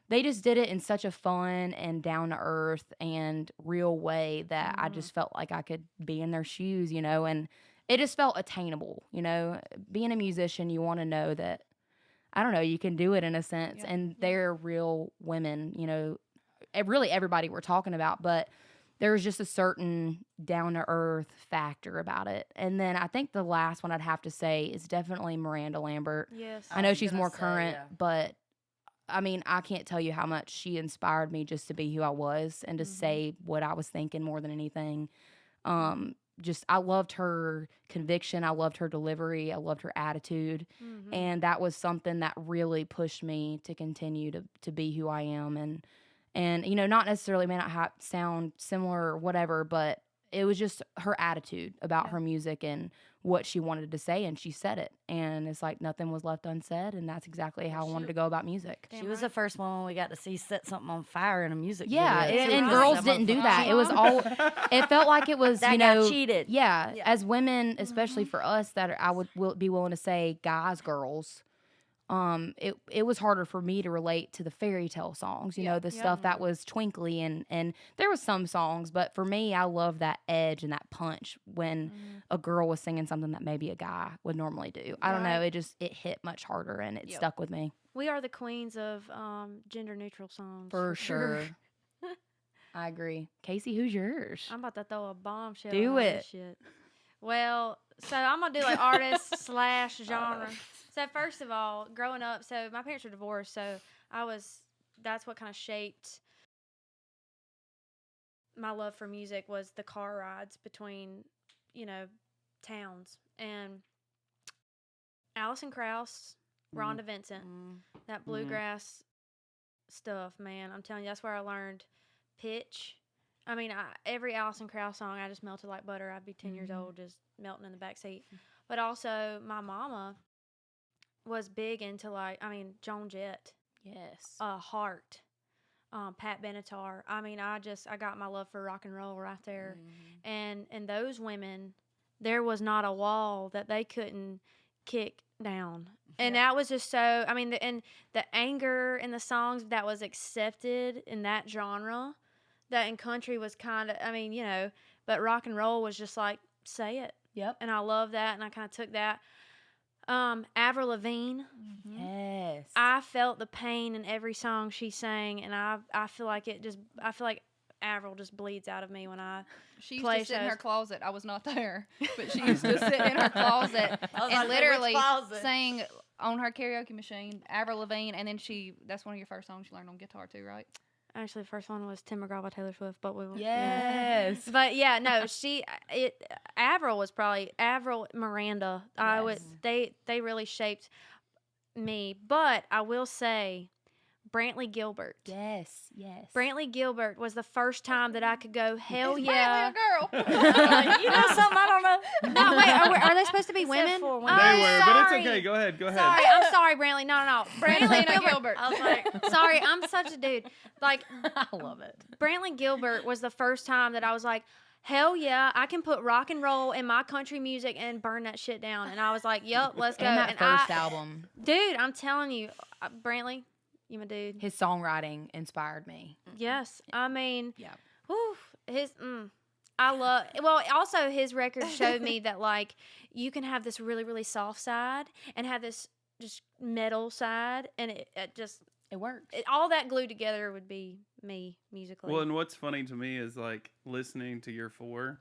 they just did it in such a fun and down to earth and real way that I just felt like I could be in their shoes, you know, and it just felt attainable, you know. Being a musician, you want to know that, I don't know, you can do it in a sense. Yeah. And they're real women, you know, really everybody we're talking about, but there's just a certain down to earth factor about it. And then I think the last one I'd have to say is definitely Miranda Lambert. Yes. I know was she's gonna more say, current, yeah. but I mean, I can't tell you how much she inspired me just to be who I was and to say what I was thinking more than anything. Just I loved her conviction, I loved her delivery, I loved her attitude, and that was something that really pushed me to continue to be who I am. And you know, not necessarily may not sound similar or whatever, but it was just her attitude about her music and what she wanted to say, and she said it. And it's like nothing was left unsaid, and that's exactly how I wanted to go about music. She was the first one we got to see set something on fire in a music Yeah, video. and too. girls That didn't do motherfucker- that. It was all. It felt like it was, That you guy know, cheated. Yeah, Yeah. as women, especially for us, that I would be willing to say, guys, girls. It was harder for me to relate to the fairy tale songs, you know, the stuff that was twinkly and there was some songs, but for me, I love that edge and that punch when a girl was singing something that maybe a guy would normally do. I don't know, it hit much harder and it stuck with me. We are the queens of gender neutral songs. For sure. I agree. Kasey, who's yours? I'm about to throw a bombshell. Do on all it. this shit. Well, so I'm gonna do like artist slash genre. So first of all, growing up, so my parents were divorced, so that's what kind of shaped my love for music was the car rides between, you know, towns. And Alison Krauss, Rhonda Vincent, that bluegrass stuff, man, I'm telling you, that's where I learned pitch. I mean, every Alison Krauss song, I just melted like butter. I'd be 10 years old, just melting in the back seat. But also, my mama was big into Joan Jett, Yes. Heart, Pat Benatar. I mean, I got my love for rock and roll right there. And those women, there was not a wall that they couldn't kick down. And that was just so, I mean, the anger in the songs that was accepted in that genre, that in country was kind of, I mean, you know, but rock and roll was just like, say it. Yep. and I love that, and I kind of took that. Avril Lavigne, Yes. I felt the pain in every song she sang, and I feel like Avril just bleeds out of me when I She used play to sit in her shows. closet. I was not there, but she used to sit in her closet and literally sing on her karaoke machine, Avril Lavigne, and then that's one of your first songs you learned on guitar too, right? Actually, the first one was Tim McGraw by Taylor Swift, but we Yes. But yeah, no, Avril Miranda. They really shaped me. But I will say, Brantley Gilbert. Yes. Brantley Gilbert was the first time that I could go, hell Brantley yeah. a girl. You know something? I don't know. No, wait, are they supposed to be Except women? for They women. were, but it's sorry. okay. Go ahead. Sorry, I'm sorry, Brantley. No. Brantley Gilbert. I was like, Sorry, I'm such a dude. Like, I love it. Brantley Gilbert was the first time that I was like, hell yeah, I can put rock and roll in my country music and burn that shit down. And I was like, yep, let's go. And that And first album, dude, I'm telling you, Brantley, you my dude. his songwriting inspired me. Yes, I mean, Yeah. whew, also his record showed me that like you can have this really, really soft side and have this just metal side, and it works. all that glued together would be me musically. Well, and what's funny to me is like listening to your four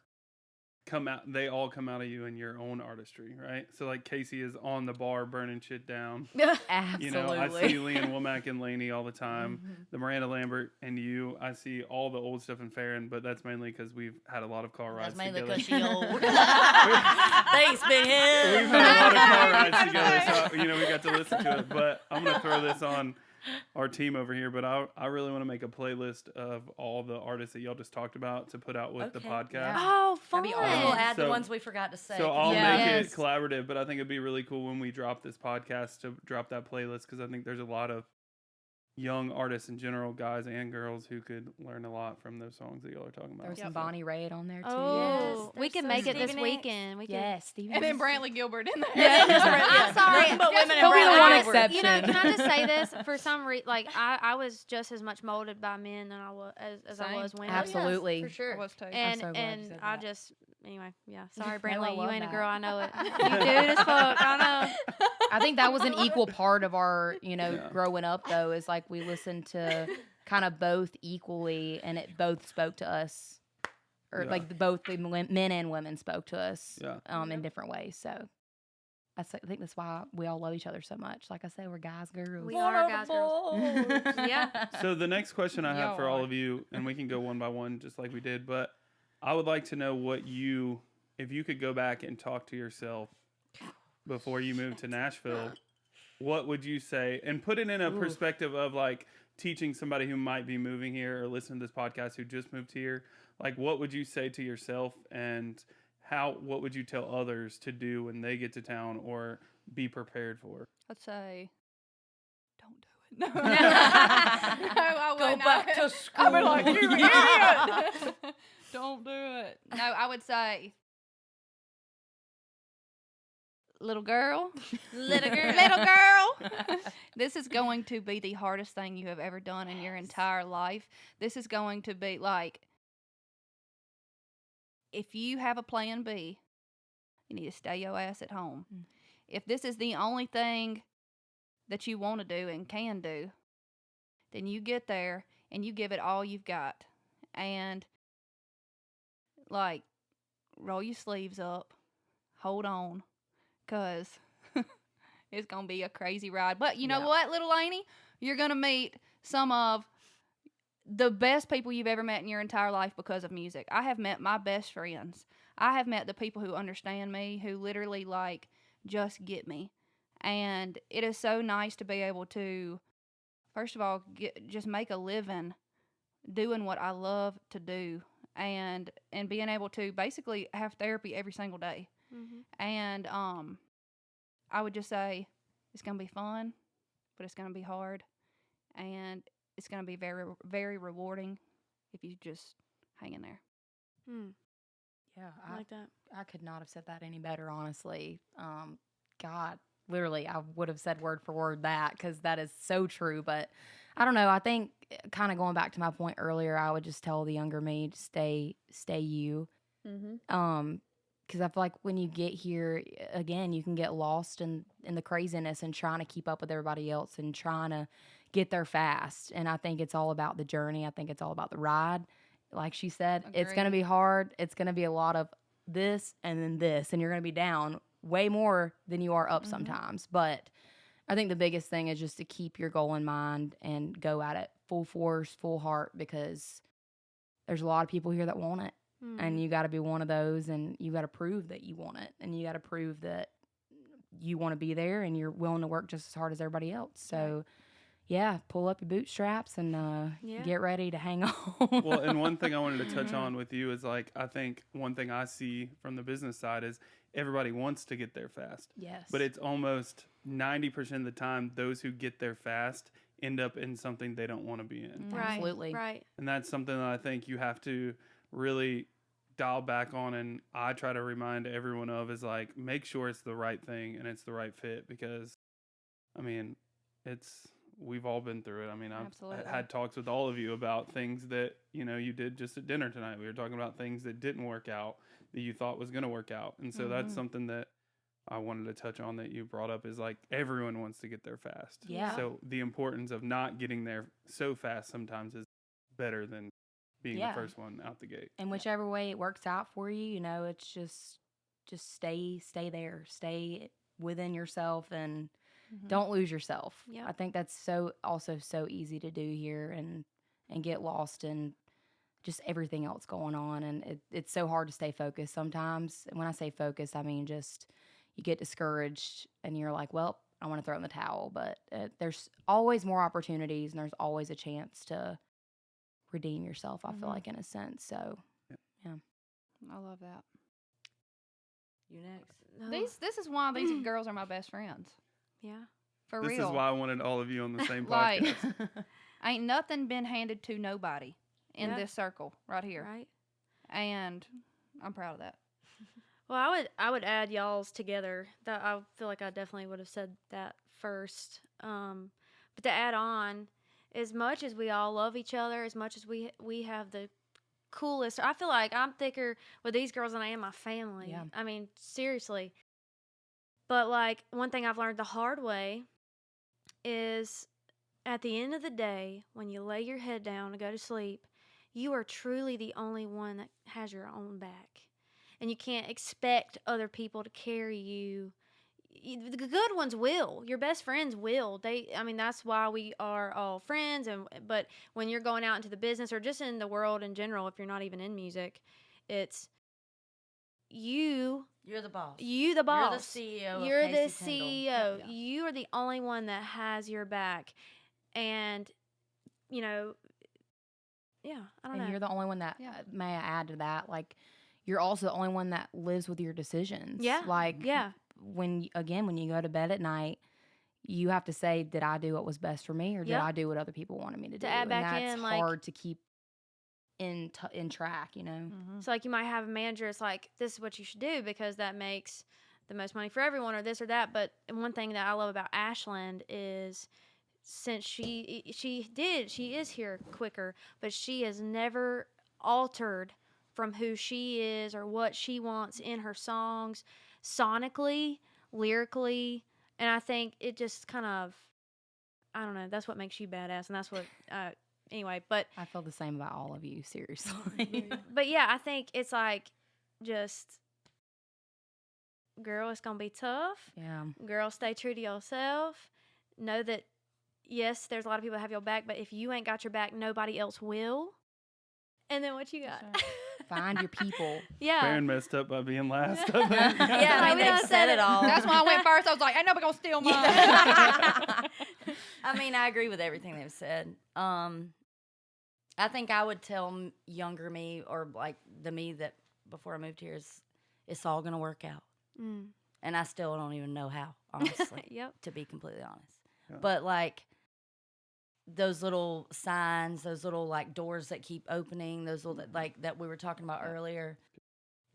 they all come out of you in your own artistry, right? So like Kasey is on the bar burning shit down. Absolutely. You know, I see Leanne Womack and Lainey all the time. The Miranda Lambert and you, I see all the old stuff in Faren, but that's mainly because we've had a lot of car rides That's mainly together. because she old. Thanks, big head. We've had a lot of car rides together, so we got to listen to it. But I'm gonna throw this on our team over here. But I really want to make a playlist of all the artists that y'all just talked about to put out with the Okay. podcast. Yeah. Oh, fun! That'd be We'll awesome. add the So- ones we forgot to say. So I'll Yeah. make Yes. it collaborative, but I think it'd be really cool when we drop this podcast to drop that playlist because I think there's a lot of young artists in general, guys and girls, who could learn a lot from those songs that y'all are talking about. There was Yep. some Bonnie Raitt on there too. Oh, Yes, we can there's make some it this Stevie Nicks. weekend. We can. Yes, Stevie. And then Nicks. Brantley Gilbert in there. I'm sorry. Nothing but women and But we Brantley one Gilbert. exception. You know, can I just say this? For some reason, like I was just as much molded by men than I was as I Same. was women. Absolutely. For sure. I was too. And so glad you said I that. just anyway, yeah. Sorry, No, I Brantley, you love ain't a that. girl. I know it. You dude as fuck. I know. I think that was an equal part of our, Yeah. growing up though, is like we listened to kind of both equally, and it both spoke to us, or Yeah. like both the men and women spoke to us, Yeah. in different ways. So I think that's why we all love each other so much. Like I say, we're guys, girls. We are guys, girls. Yeah. So the next question I have for all Y'all. of you, and we can go one by one just like we did, but I would like to know if you could go back and talk to yourself before you moved to Nashville, what would you say? And put it in a perspective of like teaching somebody who might be moving here or listening to this podcast who just moved here. Like, what would you say to yourself, and what would you tell others to do when they get to town or be prepared for? I'd say, don't do it. No, Go I wouldn't. back to school. I'd be like, you idiot. Don't do it. No, I would say, little girl, little girl, this is going to be the hardest thing you have ever done in your entire life. This is going to be like, if you have a plan B, you need to stay your ass at home. If this is the only thing that you want to do and can do, then you get there and you give it all you've got. And, like, roll your sleeves up, hold on, because it's going to be a crazy ride. But you know Yeah. what, little Lainey? You're going to meet some of the best people you've ever met in your entire life because of music. I have met my best friends. I have met the people who understand me, who literally, like, just get me. And it is so nice to be able to, first of all, just make a living doing what I love to do, and being able to basically have therapy every single day. Mm-hmm. And I would just say it's going to be fun, but it's going to be hard, and it's going to be very, very rewarding if you just hang in there. Yeah, I like that. I could not have said that any better, honestly. God, literally, I would have said word for word that, because that is so true. But I don't know. I think kind of going back to my point earlier, I would just tell the younger me to stay you. because I feel like when you get here, again, you can get lost in the craziness and trying to keep up with everybody else and trying to get there fast. And I think it's all about the journey. I think it's all about the ride. Like she said, it's going to Agreed. be hard. It's going to be a lot of this and then this, and you're going to be down way more than you are up sometimes. But I think the biggest thing is just to keep your goal in mind and go at it full force, full heart, because there's a lot of people here that want it. And you got to be one of those, and you got to prove that you want it, and you got to prove that you want to be there and you're willing to work just as hard as everybody else. So, yeah, pull up your bootstraps and get ready to hang on. Well, and one thing I wanted to touch on with you is, like, I think one thing I see from the business side is everybody wants to get there fast. Yes. But it's almost 90% of the time, those who get there fast end up in something they don't want to be in. Right. Absolutely. Right. And that's something that I think you have to really dial back on, and I try to remind everyone of, is like, make sure it's the right thing and it's the right fit, because I mean, we've all been through it. I mean, I've Absolutely. had talks with all of you about things that, you know, you did just at dinner tonight. We were talking about things that didn't work out that you thought was going to work out. And so that's something that I wanted to touch on that you brought up, is like, everyone wants to get there fast. Yeah. So the importance of not getting there so fast sometimes is better than being Yeah. the first one out the gate. And whichever way it works out for you, you know, it's just stay there, stay within yourself, and don't lose yourself. Yep. I think that's so easy to do here, and get lost in just everything else going on. And it's so hard to stay focused sometimes. And when I say focused, I mean just you get discouraged and you're like, well, I want to throw in the towel. But there's always more opportunities, and there's always a chance to redeem yourself, I feel like, in a sense. So, yeah. I love that. You next. No. This is why these girls are my best friends. Yeah. For This real. is why I wanted all of you on the same Like, podcast. ain't nothing been handed to nobody in Yeah. this circle right here. Right. And I'm proud of that. Well, I would add y'all's together. That I feel like I definitely would have said that first. But to add on, as much as we all love each other, as much as we have the coolest, I feel like I'm thicker with these girls than I am my family. Yeah. I mean, seriously. But like, one thing I've learned the hard way is, at the end of the day, when you lay your head down to go to sleep, you are truly the only one that has your own back. And you can't expect other people to carry you. The good ones will. Your best friends will. That's why we are all friends. But when you're going out into the business, or just in the world in general, if you're not even in music, it's you. You're the boss. You, the boss. You're the CEO. You're of the Kasey Tyndall. CEO. Yeah. You are the only one that has your back. And, you know, yeah, I don't know. And you're the only one that, Yeah. may I add to that, like, you're also the only one that lives with your decisions. Yeah. Like, Yeah. when you go to bed at night, you have to say, did I do what was best for me, or did Yep. I do what other people wanted me to do? add And back that's in, like- hard to keep in track, you know? So, like, you might have a manager, it's like, this is what you should do because that makes the most money for everyone, or this or that. But one thing that I love about Ashland is, since she is here quicker, but she has never altered from who she is or what she wants in her songs, sonically, lyrically. And I think it just kind of, I don't know, that's what makes you badass. And that's what, anyway, but I feel the same about all of you, seriously. But yeah, I think it's like, just, girl, it's gonna be tough. Yeah. Girl, stay true to yourself. Know that, yes, there's a lot of people that have your back, but if you ain't got your back, nobody else will. And then what you got? That's Find your people. Yeah. Faren messed up by being last. I think. Yeah, I mean, we they done said it all. That's why I went first. I was like, ain't nobody gonna steal mine. I mean, I agree with everything they've said. I think I would tell younger me, or like the me that before I moved here, is it's all gonna work out, and I still don't even know how, honestly. Yep. To be completely honest, Yeah. but like those little signs, those little like doors that keep opening, those little that we were talking about earlier.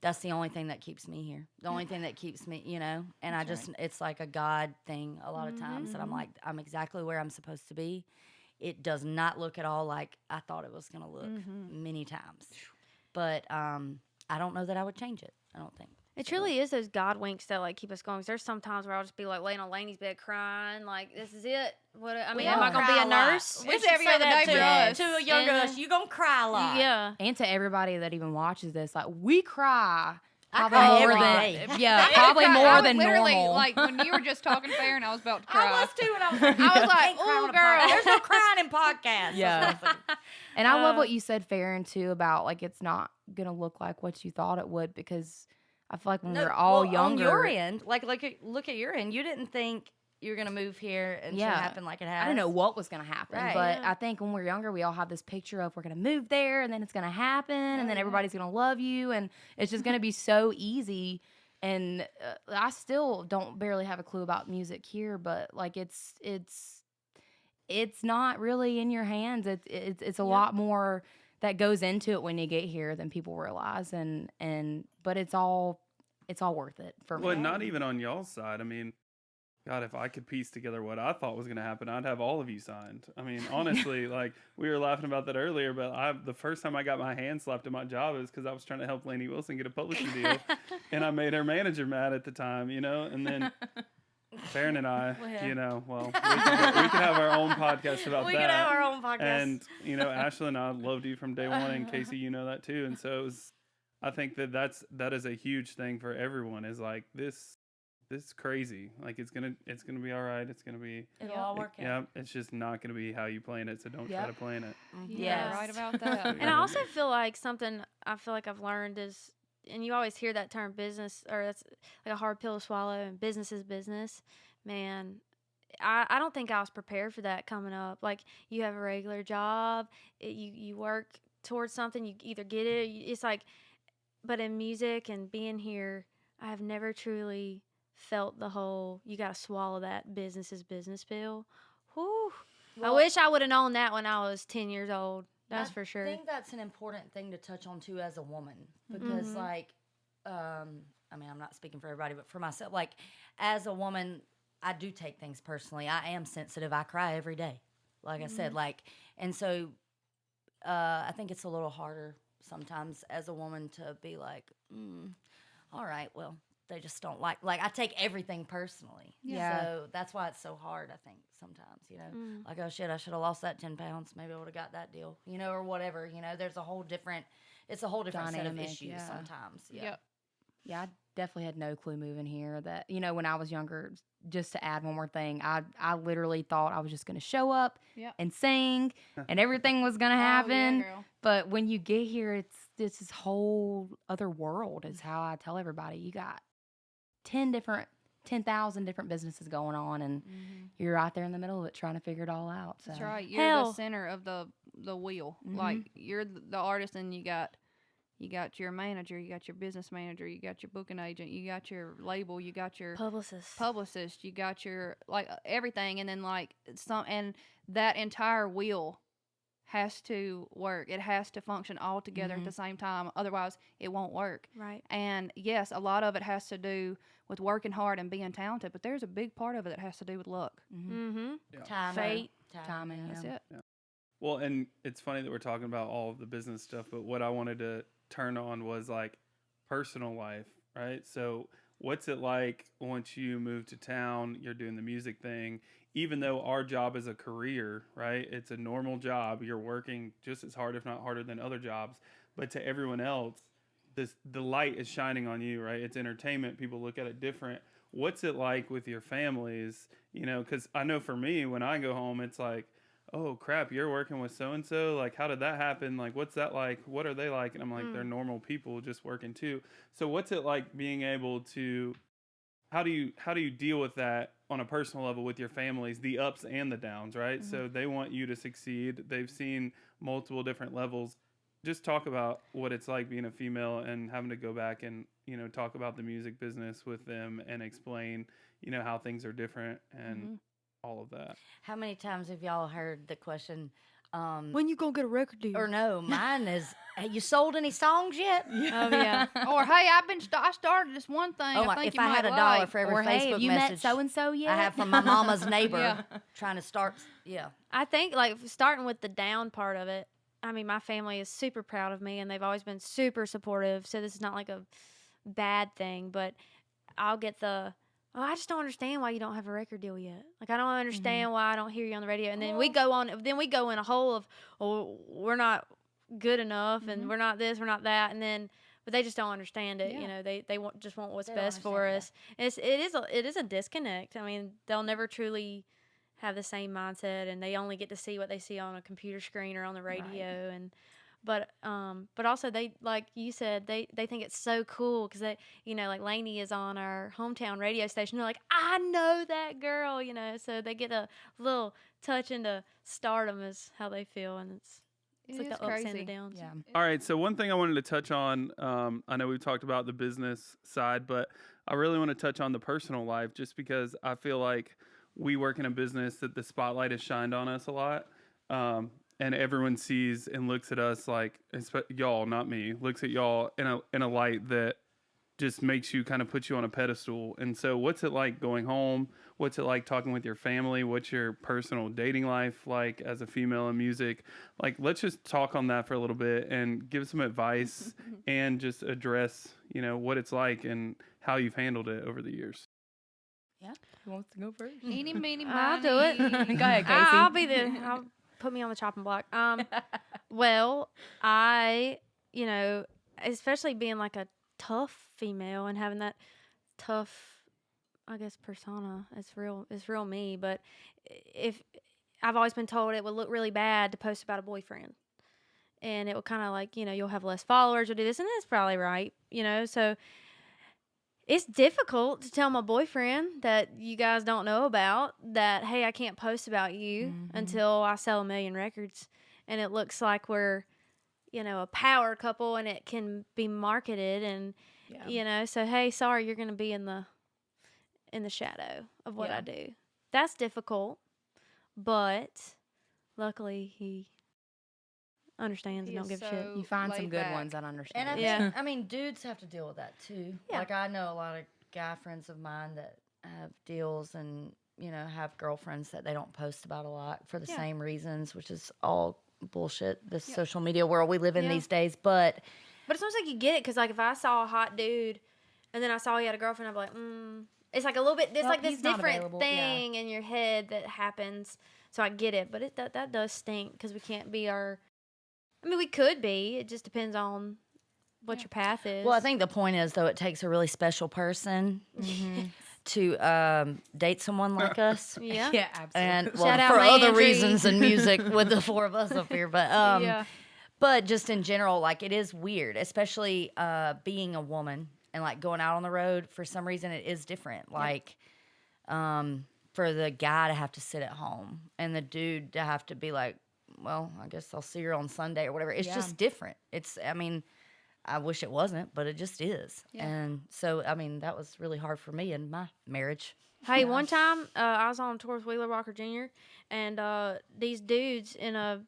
That's the only thing that keeps me here. The only thing that keeps me, you know, and That's I just, it's like a God thing a lot of times that I'm like, I'm exactly where I'm supposed to be. It does not look at all like I thought it was going to look many times. But I don't know that I would change it. I don't think. It truly is those God winks that like keep us going. 'Cause there's some times where I'll just be like laying on Lainey's bed crying, like this is it. What I mean, am I gonna be a nurse? It's every other day for us. To a younger And- us, you gonna cry a lot. Yeah. And to everybody that even watches this, like we cry. I Probably cry more every than day. yeah, probably I more was than literally, normal. Like when you were just talking to Faren, I was about to cry. I was too, and I was like, I was like, "Can't cry "Ooh, on a girl." podcast." There's no crying in podcasts. Yeah. And I love Uh, what you said, Farron, too, about like it's not gonna look like what you thought it would, because I feel like when we're all younger, on your end, like look at your end. You didn't think you were gonna move here and Yeah. it happen like it has. I didn't know what was gonna happen. Right. But Yeah. I think when we're younger, we all have this picture of we're gonna move there, and then it's gonna happen, and then yeah. everybody's gonna love you, and it's just gonna be so easy. And I still don't barely have a clue about music here, but like it's not really in your hands. It's a lot more that goes into it when you get here than people realize, but it's all worth it for me. Well, not even on y'all's side. I mean, God, if I could piece together what I thought was going to happen, I'd have all of you signed. I mean, honestly, like we were laughing about that earlier, but the first time I got my hand slapped at my job is because I was trying to help Lainey Wilson get a publishing deal, and I made her manager mad at the time, and then Faren and I, we could have our own podcast about We that. could have our own podcast. And Ashland, I loved you from day one, and Kasey, you know that too. And so it was, I think that is a huge thing for everyone. Is like this is crazy. Like it's gonna be all right. It's gonna be. It'll all work out. Yeah, it's just not gonna be how you plan it. So don't try to plan it. Yeah, Yes. right about that. And I also feel like something I feel like I've learned is, and you always hear that term business, or that's like a hard pill to swallow, and business is business. Man, I don't think I was prepared for that coming up. Like you have a regular job, you work towards something, you either get it, it's like, but in music and being here, I have never truly felt the whole, you got to swallow that business is business pill. Whew. I wish I would have known that when I was 10 years old. That's for sure. I think that's an important thing to touch on too as a woman, because like, I mean, I'm not speaking for everybody, but for myself, like as a woman, I do take things personally. I am sensitive. I cry every day, like I said, like, and so I think it's a little harder sometimes as a woman to be like, all right, well, they just don't like I take everything personally. Yeah. So that's why it's so hard, I think, sometimes, like, oh shit, I should have lost that 10 pounds. Maybe I would have got that deal, or whatever, there's it's a whole different set of Dynamic, issues yeah. sometimes. Yeah. Yep. Yeah, I definitely had no clue moving here that, when I was younger, just to add one more thing, I literally thought I was just going to show up Yep. and sing and everything was going to Oh, yeah, happen. girl. But when you get here, it's this whole other world is how I tell everybody. You got 10,000 different businesses going on, and you're right there in the middle of it trying to figure it all out. So. That's right. You're Hell. the center of the wheel. Like you're the artist, and you got your manager, you got your business manager, you got your booking agent, you got your label, you got your publicist, you got your everything, and then and that entire wheel has to work. It has to function all together at the same time. Otherwise, it won't work. Right. And yes, a lot of it has to do with working hard and being talented, but there's a big part of it that has to do with luck. Mm-hmm. Timing. Timing, That's yeah. it. Well, and it's funny that we're talking about all of the business stuff, but what I wanted to turn on was like personal life, right? So what's it like once you move to town, you're doing the music thing, even though our job is a career, right? It's a normal job. You're working just as hard, if not harder than other jobs, but to everyone else, the light is shining on you, right? It's entertainment. People look at it different. What's it like with your families? Because I know for me, when I go home, it's like, oh crap, you're working with so-and-so, like how did that happen, like what's that like, what are they like? And I'm like, they're normal people just working too. So what's it like being able to, how do you deal with that on a personal level with your families, the ups and the downs, right? So they want you to succeed. They've seen multiple different levels. Just talk about what it's like being a female and having to go back and talk about the music business with them and explain how things are different and all of that. How many times have y'all heard the question, When you gonna get a record deal? or no, mine is, have you sold any songs yet? Oh yeah. Or hey, I started this one thing. Oh, I think if you I might had $1 like. for every Or hey, Facebook have you message met so and so yet? I have from my mama's neighbor Yeah. trying to start, I think starting with the down part of it. I mean, my family is super proud of me, and they've always been super supportive. So this is not like a bad thing, but I'll get the, oh, I just don't understand why you don't have a record deal yet. Like, I don't understand why I don't hear you on the radio. And then we go in a hole of, oh, we're not good enough, and we're not this, we're not that, and then, but they just don't understand it. You know, they just want what's best for us. And it is a disconnect. I mean, they'll never truly have the same mindset, and they only get to see what they see on a computer screen or on the radio. And but also, they, like you said, they think it's so cool because they, you know, like Lainey is on our hometown radio station. They're like, I know that girl, you know, so they get a little touch into stardom is how they feel, and it's like the ups and the downs. Yeah. All right, so one thing I wanted to touch on, I know we've talked about the business side, but I really want to touch on the personal life, just because I feel like we work in a business that the spotlight is shined on us a lot. And everyone sees and looks at us like, y'all, not me, looks at y'all in a light that just makes you kind of put you on a pedestal. And so what's it like going home? What's it like talking with your family? What's your personal dating life like as a female in music? Like, let's just talk on that for a little bit and give some advice and just address, you know, what it's like and how you've handled it over the years. Yeah. Who wants to go first? Eeny, meeny, I'll do it. miny. Go ahead, Kasey. I'll be I'll put me on the chopping block. Well, I, you know, especially being like a tough female and having that tough, I guess, persona. It's real me. But if I've always been told it would look really bad to post about a boyfriend, and it will kind of like, you know, you'll have less followers or do this, and that's probably right, you know. So it's difficult to tell my boyfriend that you guys don't know about that, hey, I can't post about you until I sell 1 million records. And it looks like we're, you know, a power couple, and it can be marketed, and, you know, so, hey, sorry, you're going to be in the shadow of what I do. That's difficult, but luckily he understands and don't give a shit. You find some good ones that understand. And I think, I mean, dudes have to deal with that too. Yeah. Like, I know a lot of guy friends of mine that have deals and, you know, have girlfriends that they don't post about a lot for the same reasons, which is all bullshit, this social media world we live in these days. But it's almost like you get it, because, like, if I saw a hot dude and then I saw he had a girlfriend, I'd be like, It's like a little bit, there's like this different thing in your head that happens. So I get it, but that does stink, because we can't be I mean, we could be. It just depends on what your path is. well, I think the point is, though, it takes a really special person to date someone like us. Yeah. Yeah, absolutely. And Shout out for other Landry. reasons than music with the four of us up here, but but just in general, like, it is weird, especially being a woman and like going out on the road. For some reason, it is different. Like, for the guy to have to sit at home and the dude to have to be like, well, I guess I'll see her on Sunday or whatever. It's just different. I mean, I wish it wasn't, but it just is. Yeah. And so, I mean, that was really hard for me in my marriage. Hey, one time I was on tour with Wheeler Walker Jr., and these dudes in a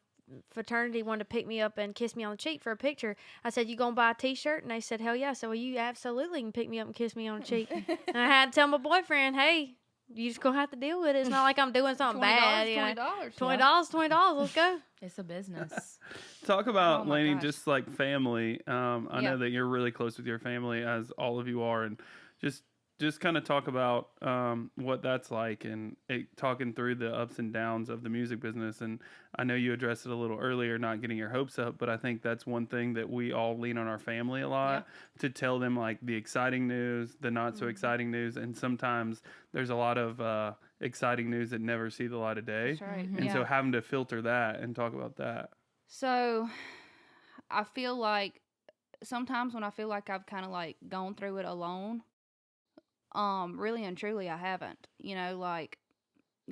fraternity wanted to pick me up and kiss me on the cheek for a picture. I said, you gonna buy a t-shirt? And they said, hell yeah. So, well, you absolutely can pick me up and kiss me on the cheek. And I had to tell my boyfriend, hey, you just gonna have to deal with it. It's not like I'm doing something bad. $20. $20, let's go. It's a business. Talk about, Oh my Lainey, gosh. just like family. I know that you're really close with your family, as all of you are, and just kind of talk about what that's like, and talking through the ups and downs of the music business. And I know you addressed it a little earlier, not getting your hopes up, but I think that's one thing that we all lean on our family a lot to tell them, like, the exciting news, the not so exciting news, and sometimes there's a lot of exciting news that never see the light of day. That's right. And so having to filter that and talk about that. So I feel like sometimes when I feel like I've kind of like gone through it alone, really and truly I haven't. You know, like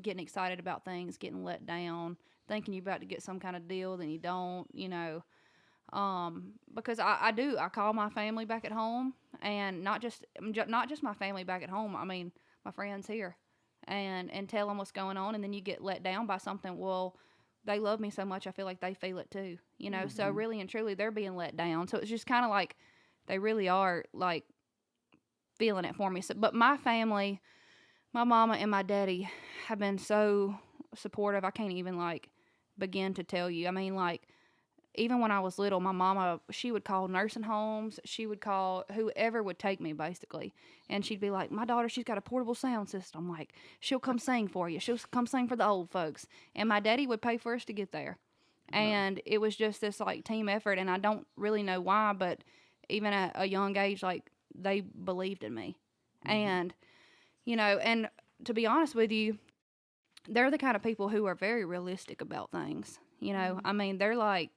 getting excited about things, getting let down, thinking you're about to get some kind of deal, then you don't, you know. Because I call my family back at home, and not just my family back at home. I mean, my friends here, and tell them what's going on, and then you get let down by something. Well, they love me so much, I feel like they feel it too, you know. So really and truly, they're being let down. So it's just kind of like they really are like feeling it for me. So, but my family, my mama and my daddy, have been so supportive. I can't even like begin to tell you. I mean, like, even when I was little, my mama, she would call nursing homes. She would call whoever would take me, basically. And she'd be like, my daughter, she's got a portable sound system. Like, she'll come sing for you. She'll come sing for the old folks. And my daddy would pay for us to get there. And it was just this, like, team effort. And I don't really know why, but even at a young age, like, they believed in me. And, you know, and to be honest with you, they're the kind of people who are very realistic about things. You know, I mean, they're like,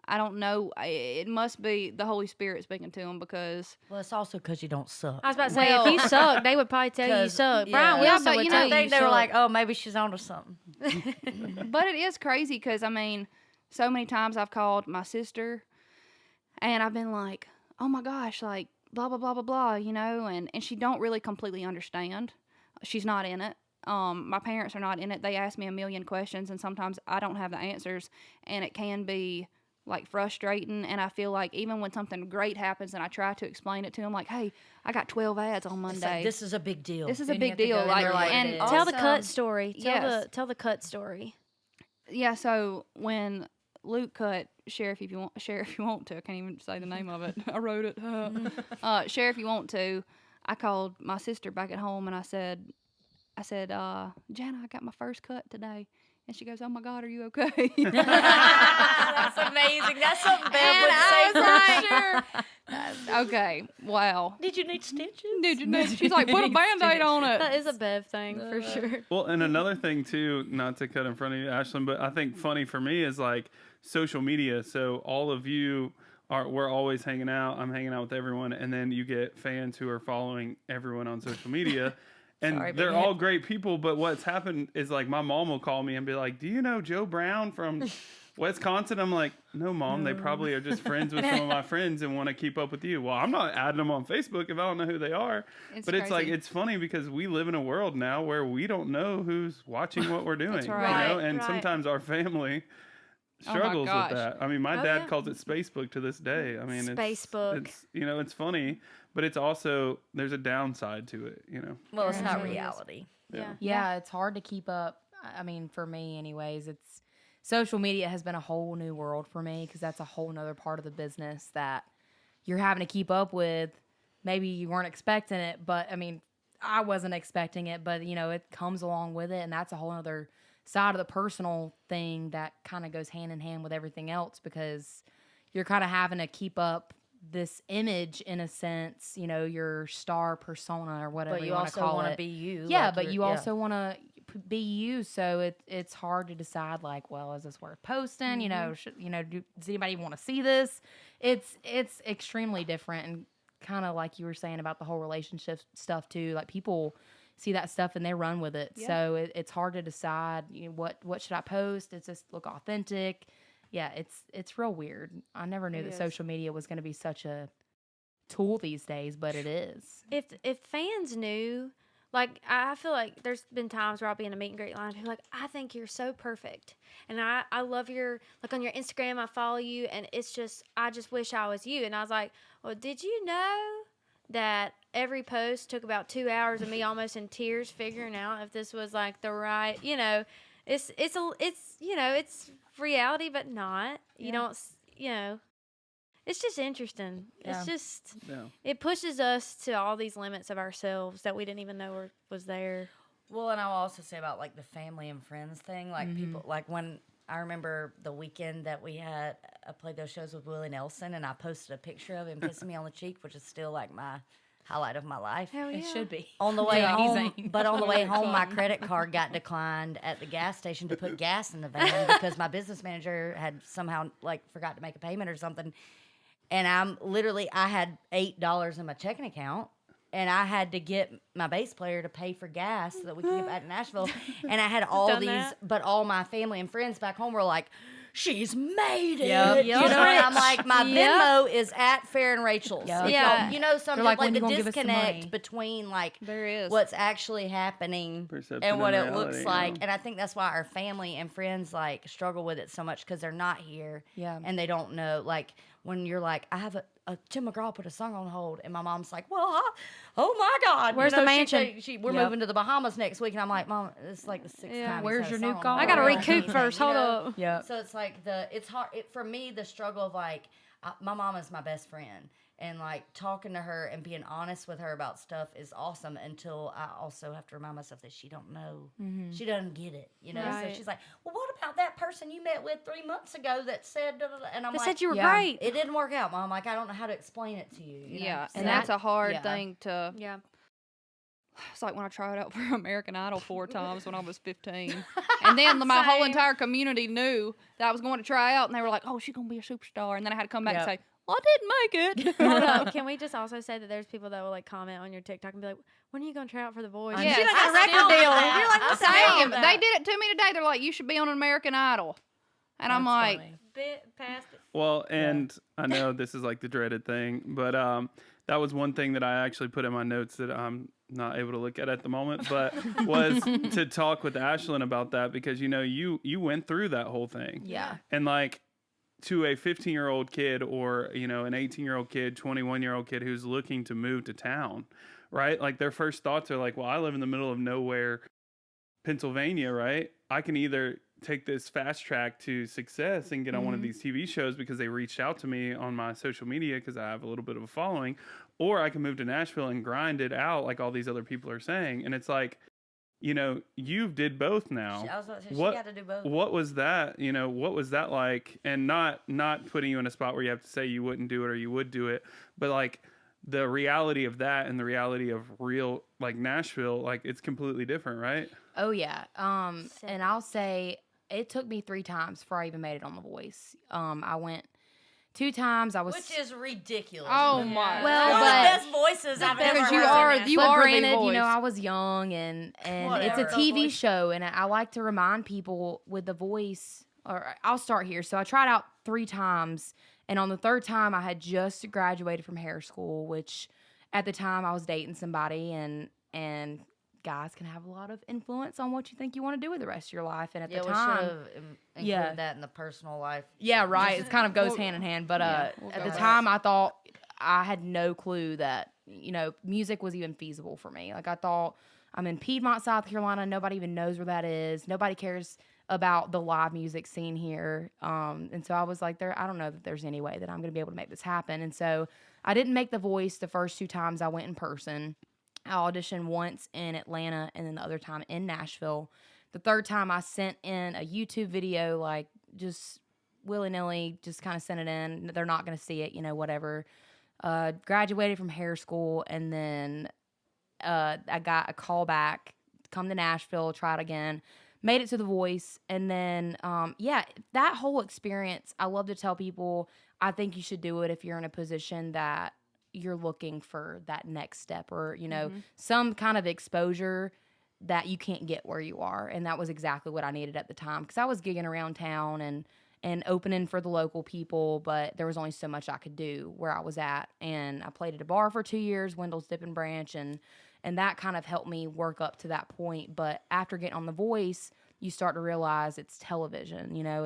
I don't know. It must be the Holy Spirit speaking to them because. Well, it's also because you don't suck. I was about to say, if you suck, they would probably tell you 'Cause, suck. yeah. Brian Yeah, Wilson but would you tell know, I you think they were suck. like, oh, maybe she's onto something. But it is crazy because, I mean, so many times I've called my sister and I've been like, oh my gosh, like, blah, blah, blah, blah, blah, you know, and she don't really completely understand. She's not in it. My parents are not in it. They ask me a million questions, and sometimes I don't have the answers, and it can be like frustrating. And I feel like even when something great happens, and I try to explain it to them, like, "Hey, I got 12 ads on It's Monday. like, this is a big deal. This is a And you big have to deal." go Like, through what it and is. Tell the Awesome. cut story. Yes. Tell the cut story. yeah. So when Luke cut Share If You Want To, I can't even say the name of it. I wrote it. Share If You Want To. I called my sister back at home and I said, Jana, I got my first cut today. And she goes, oh my God, are you okay? That's amazing. That's something Bev And would say for I sure. Okay, wow. Did you need stitches? She's like, put a Band-Aid on it. That is a Bev thing for sure. Well, and another thing too, not to cut in front of you, Ashland, but I think funny for me is like social media. So all of you we're always hanging out. I'm hanging out with everyone, and then you get fans who are following everyone on social media. And Sorry, they're baby. all great people, but what's happened is like my mom will call me and be like, do you know Joe Brown from Wisconsin? I'm like, no, Mom, they probably are just friends with some of my friends and want to keep up with you. Well, I'm not adding them on Facebook if I don't know who they are. It's But it's like, crazy. it's funny because we live in a world now where we don't know who's watching what we're doing. That's You right. know? And Right. sometimes our family Oh my struggles gosh. with that. I mean, my Oh, dad yeah. calls it Spacebook to this day. I mean, Spacebook. it's you know, it's funny, but it's also there's a downside to it. You know. Well, it's not Yes. reality. Yeah. Yeah, it's hard to keep up. I mean, for me, anyways, it's social media has been a whole new world for me because that's a whole nother part of the business that you're having to keep up with. Maybe you weren't expecting it, but I mean, I wasn't expecting it, but you know, it comes along with it, and that's a whole other side of the personal thing that kind of goes hand in hand with everything else because you're kind of having to keep up this image in a sense, you know, your star persona or whatever But you you want to also call want to it. be you. Yeah, like but you're- you also want to be you, so it's hard to decide like, well, is this worth posting? You know, does anybody want to see this? It's extremely different, and kind of like you were saying about the whole relationship stuff too. Like people see that stuff and they run with it, Yeah. so it's hard to decide. You know, what should I post? Does this look authentic? Yeah, it's real weird. I never knew It that is. social media was going to be such a tool these days, but it is. If fans knew, like I feel like there's been times where I'll be in a meet and greet line and people are like, I think you're so perfect, and I love your, like on your Instagram I follow you, and it's just I just wish I was you. And I was like, well, did you know that every post took about 2 hours of me almost in tears figuring out if this was like the right, you know, it's you know, it's reality but not, you don't, you know, it's just interesting. Yeah. It's just Yeah. it pushes us to all these limits of ourselves that we didn't even know was there. Well, and I'll also say about like the family and friends thing. Like people, like when I remember the weekend that we had, I played those shows with Willie Nelson, and I posted a picture of him kissing me on the cheek, which is still like my highlight of my life. Hell yeah. It should be. On the way Yeah, home, amazing. but on the way home, my credit card got declined at the gas station to put gas in the van because my business manager had somehow like forgot to make a payment or something. And I had $8 in my checking account, and I had to get my bass player to pay for gas so that we could get back to Nashville. And I had all Done these, that? but all my family and friends back home were like, she's made it. Yep. You know, and I'm like, my Yep. Venmo is at Faren Rachel's. Yep. If Yeah. y'all- you know, some They're like, like, when the you gonna give us some disconnect money? between like There is. what's actually happening Perception and what and it looks reality, like. yeah. And I think that's why our family and friends like struggle with it so much because they're not here Yeah. and they don't know. Like when you're like, I Tim McGraw put a song on hold, and my mom's like, well, oh my God. Where's the mansion? We're moving to the Bahamas next week. And I'm like, Mom, it's like the sixth time. Where's your new car? I gotta got to recoup first. Hold up. Yeah. So it's like it's hard. For me, the struggle of like, my mom is my best friend. And like talking to her and being honest with her about stuff is awesome until I also have to remind myself that she don't know. She doesn't get it, you know? Right. So she's like, well, what about that person you met with 3 months ago that said, da, da, da? And I'm They like, said you were Yeah. great. it didn't work out, Mom. Like, I don't know how to explain it to you. You know? Yeah, So and that's a hard yeah. thing to. Yeah. It's like when I tried out for American Idol 4 times when I was 15. And then my whole Same. entire community knew that I was going to try out, and they were like, oh, she's going to be a superstar. And then I had to come back and Yep. say, well, I didn't make it. Hold up. Can we just also say that there's people that will like comment on your TikTok and be like, when are you going to try out for The Voice? I Yeah, She know. like got a I record still deal. do that. You're like, I what's still that? do Damn, that. they did it to me today. They're like, you should be on American Idol. And I'm That's like, funny. Bit past it. Well, and I know this is like the dreaded thing, but that was one thing that I actually put in my notes that I'm not able to look at the moment, but was to talk with Ashland about that because, you know, you went through that whole thing. Yeah. And like to a 15-year-old kid or, you know, an 18-year-old kid, 21-year-old kid who's looking to move to town, right? Like their first thoughts are like, well, I live in the middle of nowhere, Pennsylvania, right? I can either take this fast track to success and get on one of these TV shows because they reached out to me on my social media because I have a little bit of a following, or I can move to Nashville and grind it out like all these other people are saying. And it's like, you know, you did both now. I was about to say, What- she got to do both. What was that? You know, what was that like? And not putting you in a spot where you have to say you wouldn't do it or you would do it, but like the reality of that and the reality of real like Nashville, like it's completely different, right? Oh yeah. And I'll say it took me 3 times before I even made it on The Voice. I went 2 times. I was Which is ridiculous. oh my. Well, One but- of the best voices I've ever Because heard. you are in you but are granted, the you voice. know, I was young and it's Whatever. a TV show, and I like to remind people with The Voice. Or I'll start here. So I tried out 3 times, and on the 3rd time, I had just graduated from hair school, which at the time I was dating somebody, and guys can have a lot of influence on what you think you want to do with the rest of your life. And at Yeah, the we time, should have included Yeah. that in the personal life. yeah, right. It kind of goes hand in hand. But at go the back. time, I thought I had no clue that, you know, music was even feasible for me. Like, I thought I'm in Piedmont, South Carolina. Nobody even knows where that is. Nobody cares about the live music scene here. And so I was like, I don't know that there's any way that I'm going to be able to make this happen. And so I didn't make The Voice the first 2 times I went in person. I auditioned once in Atlanta and then the other time in Nashville. The 3rd time I sent in a YouTube video, like just willy-nilly, just kind of sent it in. They're not going to see it, you know, whatever. Graduated from hair school, and then I got a call back, come to Nashville, try it again, made it to The Voice. And then, that whole experience, I love to tell people, I think you should do it if you're in a position that you're looking for that next step or, you know, some kind of exposure that you can't get where you are. And that was exactly what I needed at the time, because I was gigging around town and opening for the local people, but there was only so much I could do where I was at. And I played at a bar for 2 years, Wendell's Dip and Branch, and that kind of helped me work up to that point. But after getting on The Voice, you start to realize it's television. You know,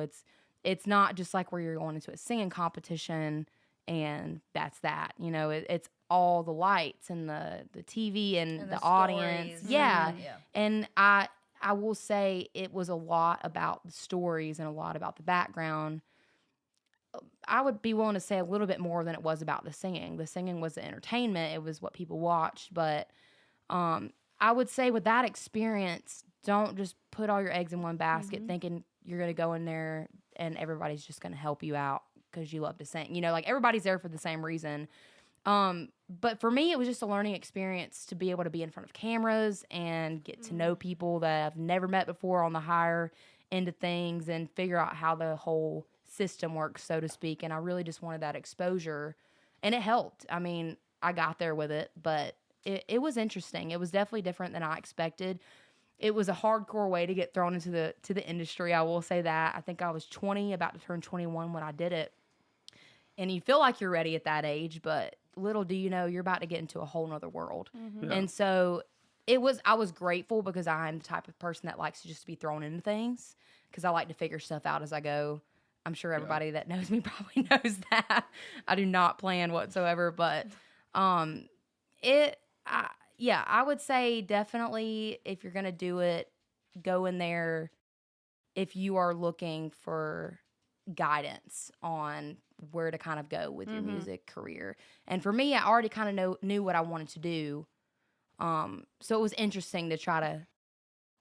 it's not just like where you're going into a singing competition and that's that. You know, it's all the lights and the TV and the audience. stories. Yeah. Yeah. And I will say it was a lot about the stories and a lot about the background. I would be willing to say a little bit more than it was about the singing. The singing was the entertainment. It was what people watched. But I would say with that experience, don't just put all your eggs in one basket thinking you're going to go in there and everybody's just going to help you out because you love to sing. You know, like everybody's there for the same reason. But for me, it was just a learning experience to be able to be in front of cameras and get to know people that I've never met before on the higher end of things and figure out how the whole system works, so to speak. And I really just wanted that exposure, and it helped. I mean, I got there with it, but it was interesting. It was definitely different than I expected. It was a hardcore way to get thrown into the industry. I will say that. I think I was 20, about to turn 21 when I did it. And you feel like you're ready at that age, but little do you know, you're about to get into a whole nother world. Yeah. And so I was grateful because I'm the type of person that likes to just be thrown into things because I like to figure stuff out as I go. I'm sure everybody that knows me probably knows that. I do not plan whatsoever, but I would say definitely if you're going to do it, go in there if you are looking for guidance on where to kind of go with your music career. And for me, I already kind of knew what I wanted to do. So it was interesting to try to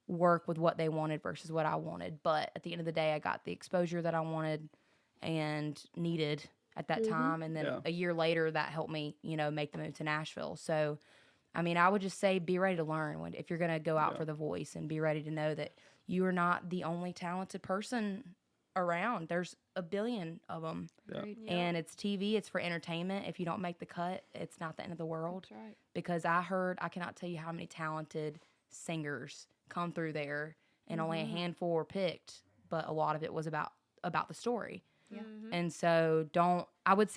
work with what they wanted versus what I wanted. But at the end of the day, I got the exposure that I wanted and needed at that time. And then a year later, that helped me, make the move to Nashville. So, I mean, I would just say be ready to learn if you're going to go out for The Voice, and be ready to know that you are not the only talented person around. There's a billion of them. Yeah. And it's TV. It's for entertainment. If you don't make the cut, it's not the end of the world. That's right. Because I cannot tell you how many talented singers come through there, and only a handful were picked, but a lot of it was about the story. Yeah. And so don't let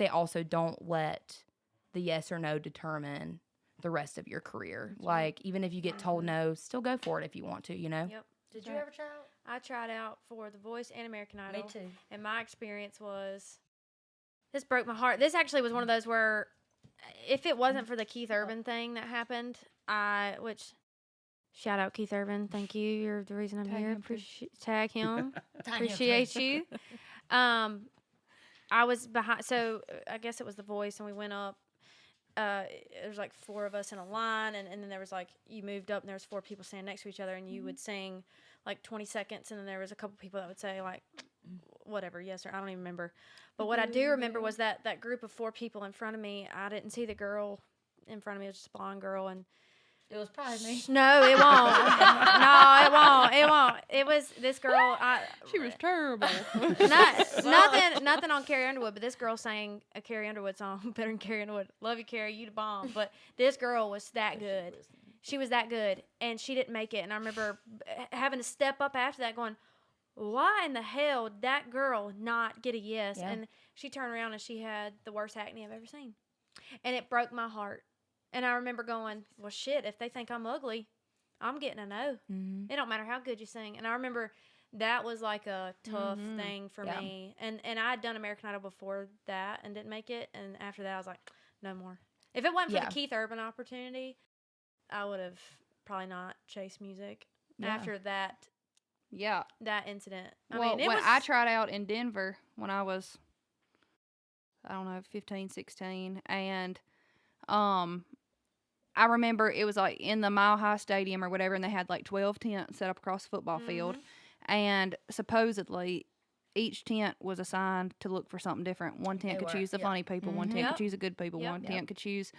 the yes or no determine the rest of your career. That's like, even if you get told no, still go for it if you want to, Yep. Did you ever try out? I tried out for The Voice and American Idol. Me too. And my experience was, this broke my heart. This actually was one of those where, if it wasn't for the Keith Urban thing that happened, shout out Keith Urban, thank you. You're the reason I'm Tag here. him too. Tag him. Appreciate you. I was behind. So I guess it was The Voice, and we went up. There was like 4 of us in a line, and then there was like, you moved up, and there was 4 people standing next to each other, and you would sing like 20 seconds, and then there was a couple people that would say like, whatever, yes or I don't even remember. But what I do remember was that group of 4 people in front of me, I didn't see the girl in front of me. It was just a blonde girl, and It was probably me. no, it won't. No, it won't. It won't. It was this girl. She was terrible. Nothing on Carrie Underwood, but this girl sang a Carrie Underwood song better than Carrie Underwood. Love you, Carrie. You the bomb. But this girl was that good. She was that good, and she didn't make it. And I remember having to step up after that, going, "Why in the hell did that girl not get a yes?" Yeah. And she turned around and she had the worst acne I've ever seen, and it broke my heart. And I remember going, well, shit, if they think I'm ugly, I'm getting a no. It don't matter how good you sing. And I remember that was like a tough thing for me. And I had done American Idol before that and didn't make it. And after that, I was like, no more. If it wasn't for the Keith Urban opportunity, I would have probably not chased music after that incident. I tried out in Denver when I was, 15, 16, and I remember it was like in the Mile High Stadium or whatever, and they had like 12 tents set up across the football field, and supposedly each tent was assigned to look for something different. One tent could choose the funny people, one tent could choose the good people, one tent could choose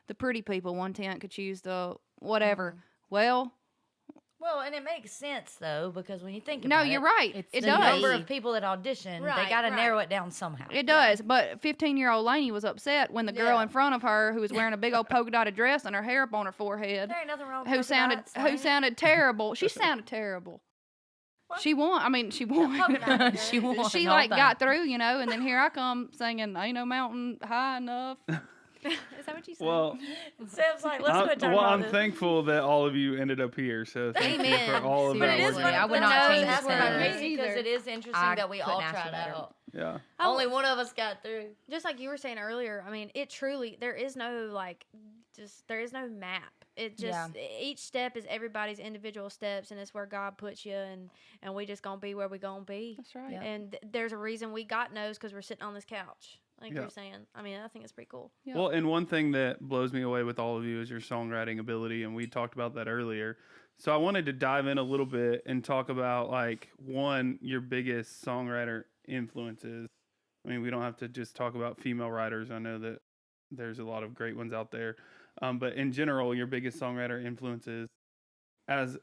the pretty people, one tent could choose the whatever. Well, and it makes sense, though, because when you think about No, it, you're right. it's It the does. number of people that audition, they Right, got to right. narrow it down somehow. It does, but 15-year-old Lainey was upset when the girl in front of her, who was wearing a big old polka dotted dress and her hair up on her forehead, There ain't nothing wrong with who polka sounded dots, who Lainey. sounded terrible. She sounded terrible. What? She won. I mean, she won. polka dot She won. She the whole like thing. got through, and then here I come singing "Ain't No Mountain High Enough." Is that what you said? Well, Sam's like, let's quit talking about I'm this. thankful that all of you ended up here. So thank you Amen. for all of But that it is work. funny. I would but not no, change that's this what I'm thing. crazy because it is interesting I that we couldn't all ask for tried better. out. Yeah. Only one of us got through. Just like you were saying earlier, I mean, there is no map. It just, each step is everybody's individual steps, and it's where God puts you, and we just gonna be where we gonna be. That's right. Yeah. And there's a reason we got no's because we're sitting on this couch, like Yeah. you're saying. I mean, I think it's pretty cool. Yeah. Well, and one thing that blows me away with all of you is your songwriting ability, and we talked about that earlier. So I wanted to dive in a little bit and talk about, like, one, your biggest songwriter influences. I mean, we don't have to just talk about female writers. I know that there's a lot of great ones out there. But in general, your biggest songwriter influences as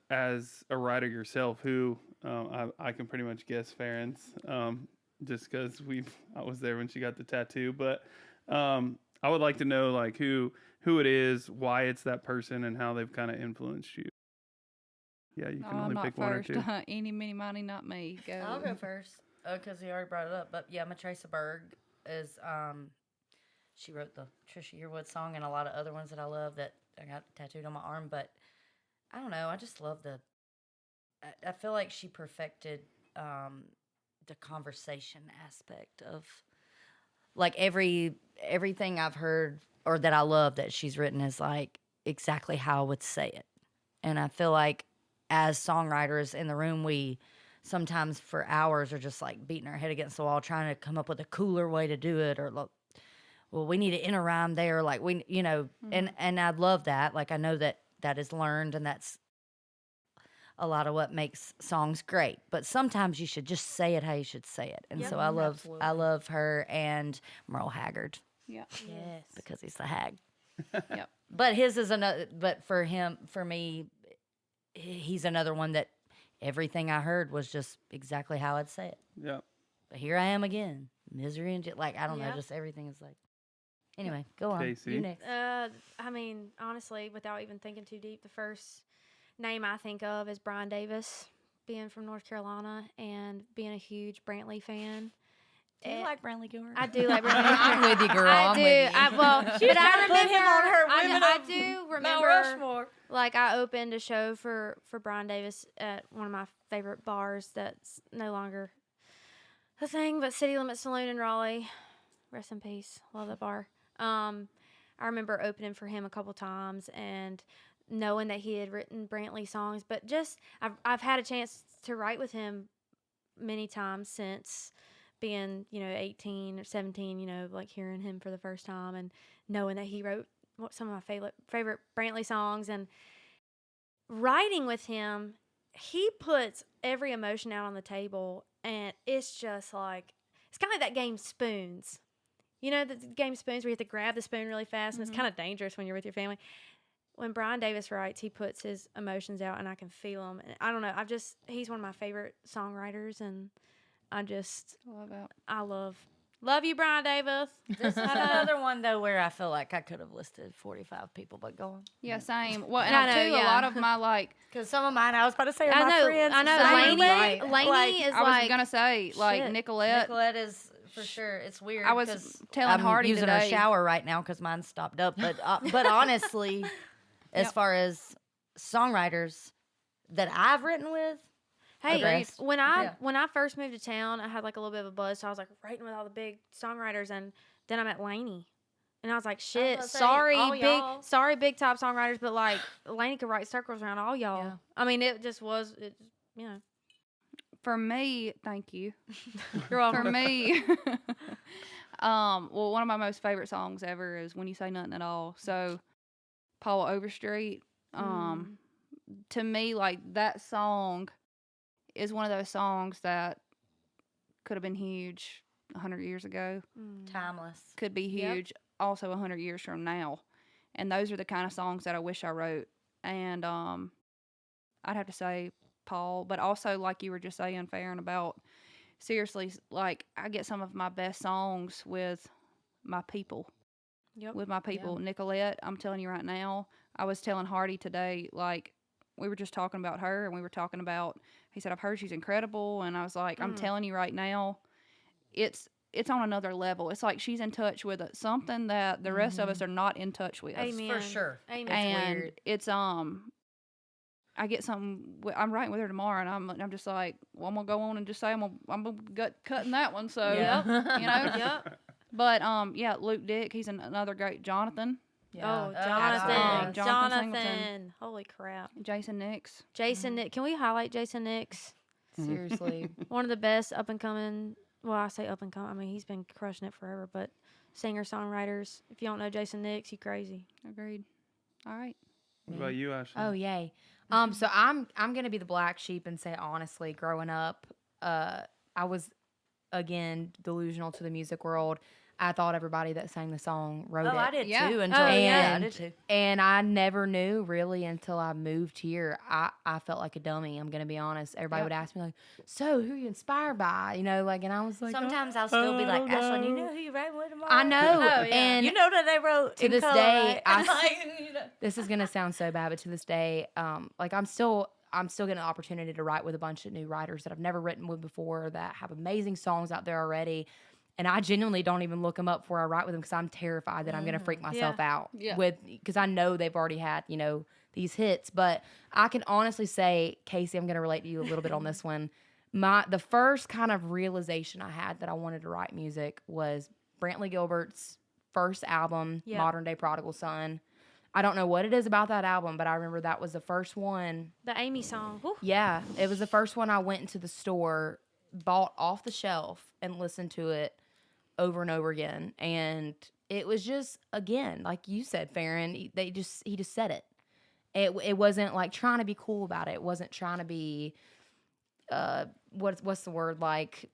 a writer yourself, who I can pretty much guess Faren's, just because I was there when she got the tattoo. But I would like to know, like, who it is, why it's that person, and how they've kind of influenced you. Yeah, you can I'm only not pick one or first. two. Eeny, meeny, miny, not me. Go. I'll go first because he already brought it up. But yeah, Matraca Berg is she wrote the Trisha Yearwood song and a lot of other ones that I love that I got tattooed on my arm. But I don't know, I just love I feel like she perfected the conversation aspect of like everything I've heard or that I love that she's written is like exactly how I would say it. And I feel like as songwriters in the room, we sometimes for hours are just like beating our head against the wall trying to come up with a cooler way to do it, or look, well, we need an inner rhyme there, like we, and I love that. Like I know that is learned, and that's a lot of what makes songs great. But sometimes you should just say it how you should say it. And Yep. so I Absolutely. love her and Merle Haggard Yeah. Yes. because he's the hag. Yep. But his is another. But for me, he's another one that everything I heard was just exactly how I'd say it. Yeah. But here I am again, misery and like I don't know, Yep. just everything is like. Anyway, go on. Kasey? You next. I mean, honestly, without even thinking too deep, the first name I think of is Brian Davis, being from North Carolina and being a huge Brantley fan. Do you Eh, like Brantley Gilmer? I do like Brantley. I'm with you, girl. I I'm do. with you. But I put him on her I, Women I of do Mount remember. Rushmore. Like I opened a show for Brian Davis at one of my favorite bars that's no longer a thing, but City Limit Saloon in Raleigh. Rest in peace. Love that bar. I remember opening for him a couple times and knowing that he had written Brantley songs, but just I've had a chance to write with him many times since being 18 or 17, like hearing him for the first time and knowing that he wrote some of my favorite Brantley songs, and writing with him, he puts every emotion out on the table, and it's just like it's kind of like that game Spoons. You know, the game Spoons where you have to grab the spoon really fast, and it's kind of dangerous when you're with your family. When Brian Davis writes, he puts his emotions out, and I can feel them. And I don't know, he's one of my favorite songwriters, and Love that. I love you, Brian Davis. This is another one though where I feel like I could have listed 45 people, but go on. Yeah, same. Well, and I I know, too, a yeah. lot of my Because some of mine, I was about to say, are I my know, friends. I know. Same. Lainey, Right. Lainey Like, is I was like gonna say like shit. Nicolette. Nicolette is for sure. It's weird. I was 'cause telling I'm Hardy using today. her shower right now because mine stopped up. But honestly, as Yep. far as songwriters that I've written with, Hey, best. when I Yeah. when I first moved to town, I had like a little bit of a buzz, so I was like writing with all the big songwriters, and then I met Lainey, and I was like, shit, gonna say, sorry, all y'all. big top songwriters, but like Lainey could write circles around all y'all. Yeah. I mean, it just was, you know. For me, thank you. You're welcome. For me, well, one of my most favorite songs ever is "When You Say Nothing at All." So, Paul Overstreet. To me, like that song is one of those songs that could have been huge 100 years ago. timeless. Could be Yep. huge also 100 years from now. And those are the kind of songs that I wish I wrote. And I'd have to say Paul, but also like you were just saying, Faren, about seriously, like I get some of my best songs with my people. Yep. With my people. Nicolette, I'm telling you right now, I was telling Hardy today, like we were just talking about her, and we were talking about, he said, I've heard she's incredible. And I was like, I'm telling you right now, it's on another level. It's like she's in touch with something that the rest of us are not in touch with. Amen. For sure. Amen. And weird. it's I get something. I'm writing with her tomorrow, and I'm just like, well, I'm gonna go on and just say I'm gonna gut cutting that one. So Yeah. you know. Yep. But yeah, Luke Dick, he's another great. Jonathan, Oh, absolutely. Jonathan. Jonathan Jonathan. Holy crap. Jason Nix. Jason Nick. Can we highlight Jason Nix? Seriously. One of the best up and coming. Well, I say up and coming. I mean, he's been crushing it forever. But singer songwriters. If you don't know Jason Nix, you crazy. Agreed. All right. What about you, Ashley? Oh yay. So I'm gonna be the black sheep and say honestly, growing up, I was again delusional to the music world. I thought everybody that sang the song wrote it. Oh, I did Yeah. too. Until Oh, yeah. I did too. And I never knew really until I moved here. I felt like a dummy. I'm gonna be honest. Everybody Yep. would ask me like, "So who are you inspired by?" You know, like, and I was like, Sometimes I'll still be like, Ashley, you know who you wrote with tomorrow? I know. Oh, yeah. And You know that they wrote to in this color, day, right? I You know. this is gonna sound so bad, but to this day, like I'm still getting an opportunity to write with a bunch of new writers that I've never written with before that have amazing songs out there already. And I genuinely don't even look them up before I write with them because I'm terrified that I'm going to freak myself out Yeah. because I know they've already had, these hits. But I can honestly say, Kasey, I'm going to relate to you a little bit on this one. the first kind of realization I had that I wanted to write music was Brantley Gilbert's first album, Yep. Modern Day Prodigal Son. I don't know what it is about that album, but I remember that was the first one. The Amy song. Whew. Yeah, it was the first one I went into the store, bought off the shelf, and listened to it over and over again. And it was just, again, like you said, Faren, he just said it. It wasn't like trying to be cool about it. It wasn't trying to be, what's the word, like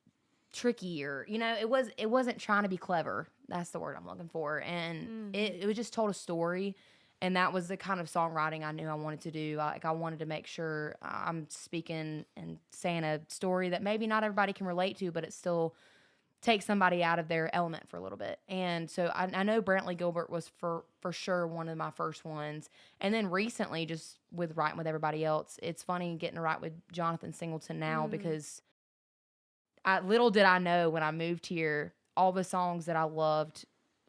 tricky, or it wasn't trying to be clever. That's the word I'm looking for. And it was just told a story. And that was the kind of songwriting I knew I wanted to do. Like, I wanted to make sure I'm speaking and saying a story that maybe not everybody can relate to, but it still takes somebody out of their element for a little bit. And so I know Brantley Gilbert was for sure one of my first ones. And then recently, just with writing with everybody else, it's funny getting to write with Jonathan Singleton now, because little did I know when I moved here, all the songs that I loved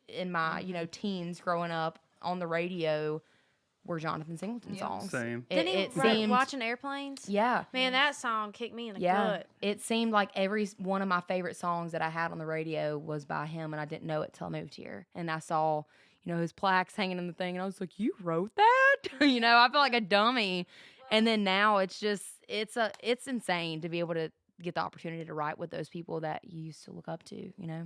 in my teens growing up on the radio were Jonathan Singleton songs. Same. Didn't he write Watching Airplanes? Yeah. Man, that song kicked me in the gut. It seemed like every one of my favorite songs that I had on the radio was by him, and I didn't know it till I moved here. And I saw, his plaques hanging in the thing, and I was like, "You wrote that?" I feel like a dummy. And then now it's just it's insane to be able to get the opportunity to write with those people that you used to look up to. Yeah.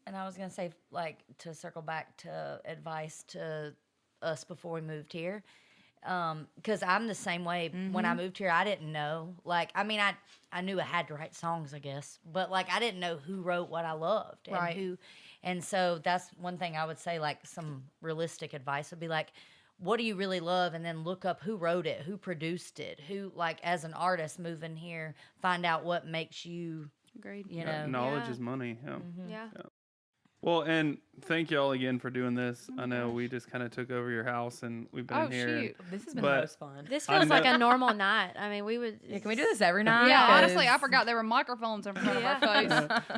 And I was going to say, like, to circle back to advice to us before we moved here, because I'm the same way. When I moved here, I didn't know. Like, I mean, I knew I had to write songs, I guess. But, like, I didn't know who wrote what I loved. And Right. And so that's one thing I would say, like, some realistic advice would be, like, what do you really love? And then look up who wrote it, who produced it, who, like, as an artist moving here, find out what makes you, Agreed. Knowledge is money. Yeah. Yeah. Well, and thank y'all again for doing this. I know we just kind of took over your house, and we've been in here. Shoot. This has been But- the most fun. This I feels like know- a normal night. I mean, we would. Yeah, can we do this every night? Yeah, 'Cause- honestly, I forgot there were microphones in front of our face.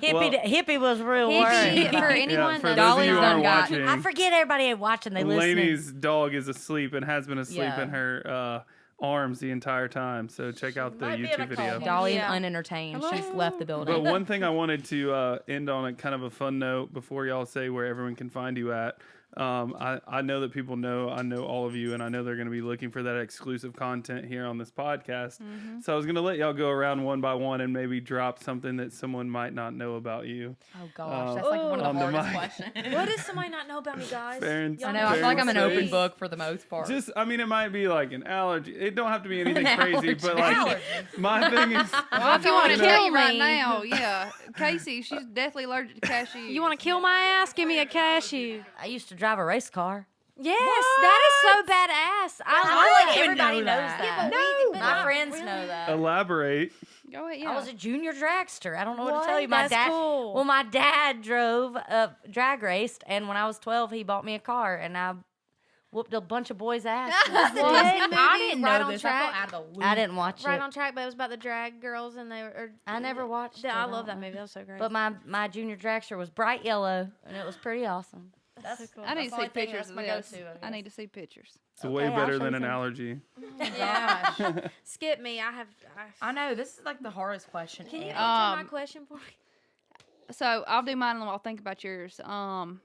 hippie was real Hippie, worried. for anyone for that those of Dolly's you who done aren't got- watching, I forget everybody ain't watching. They listening. Lainey's dog is asleep and has been asleep Yeah. in her arms the entire time. So check out the might be in YouTube a video. coma. Dolly Yeah. is unentertained. She's left the building. But one thing I wanted to end on a kind of a fun note before y'all say where everyone can find you at. I know that people know I know all of you, and I know they're going to be looking for that exclusive content here on this podcast. So I was going to let y'all go around one by one and maybe drop something that someone might not know about you. Oh gosh, that's like one of on the the hardest mic. questions. What does somebody not know about me, guys? Faren's- Y'all I know. I feel like I'm an Faren's open face. book for the most part. Just, I mean, it might be like an allergy. It don't have to be anything An crazy, allergy. but like Allergy. my thing is, Well, if you want to kill tell you right me. now, yeah, Kasey, she's definitely allergic to cashews. You want to kill my ass? Give me a cashew. I used to drive a race car. Yes, that is so badass. I feel love like it. everybody knows that. that. Yeah, but My friends know that. elaborate. Go ahead, yeah. I was a junior dragster. I don't know what to What? tell you. My That's dad. cool. Well, my dad drove a drag raced, and when I was 12, he bought me a car, and I whooped a bunch of boys' ass. That's the What? Disney movie, I didn't Right know on this. Track. I feel out of the loop. I didn't watch Right it, on Track, but it was about the drag girls, and they were. I never watched it. I I love that don't know. movie. That was so great. but my junior dragster was bright yellow, and it was pretty awesome. That's so cool. I need to the see only thing pictures that's of my this. go-to, I I guess. need to see pictures. It's way Okay, I'll better show than you an some. allergy. Gosh. Skip me. I have. I know. This is like the hardest question Can you ever. answer my question for me? So I'll do mine and I'll think about yours. I'm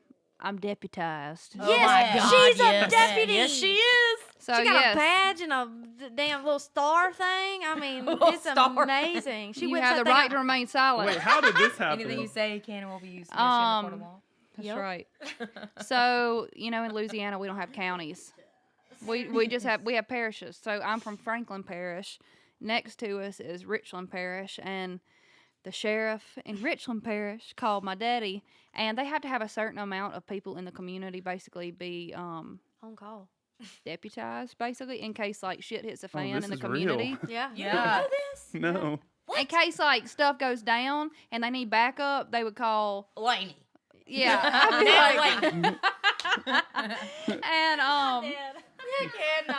deputized. Oh my God, she's yes. a deputy. Yes, she is. So She got yes, a badge and a damn little star thing. I mean, Little it's star. amazing. She you whips have that the thing right out- to remain silent. Wait, how did this happen? Anything you say can and will be used against you in the court of law. That's Yep. right. So in Louisiana we don't have counties. We just have parishes. So I'm from Franklin Parish. Next to us is Richland Parish, and the sheriff in Richland Parish called my daddy, and they have to have a certain amount of people in the community basically be on call. deputized, basically, in case like shit hits the fan this in the is real. community. Yeah. Yeah. No. In case like stuff goes down and they need backup, they would call. Lainey. Yeah, I'd be like, and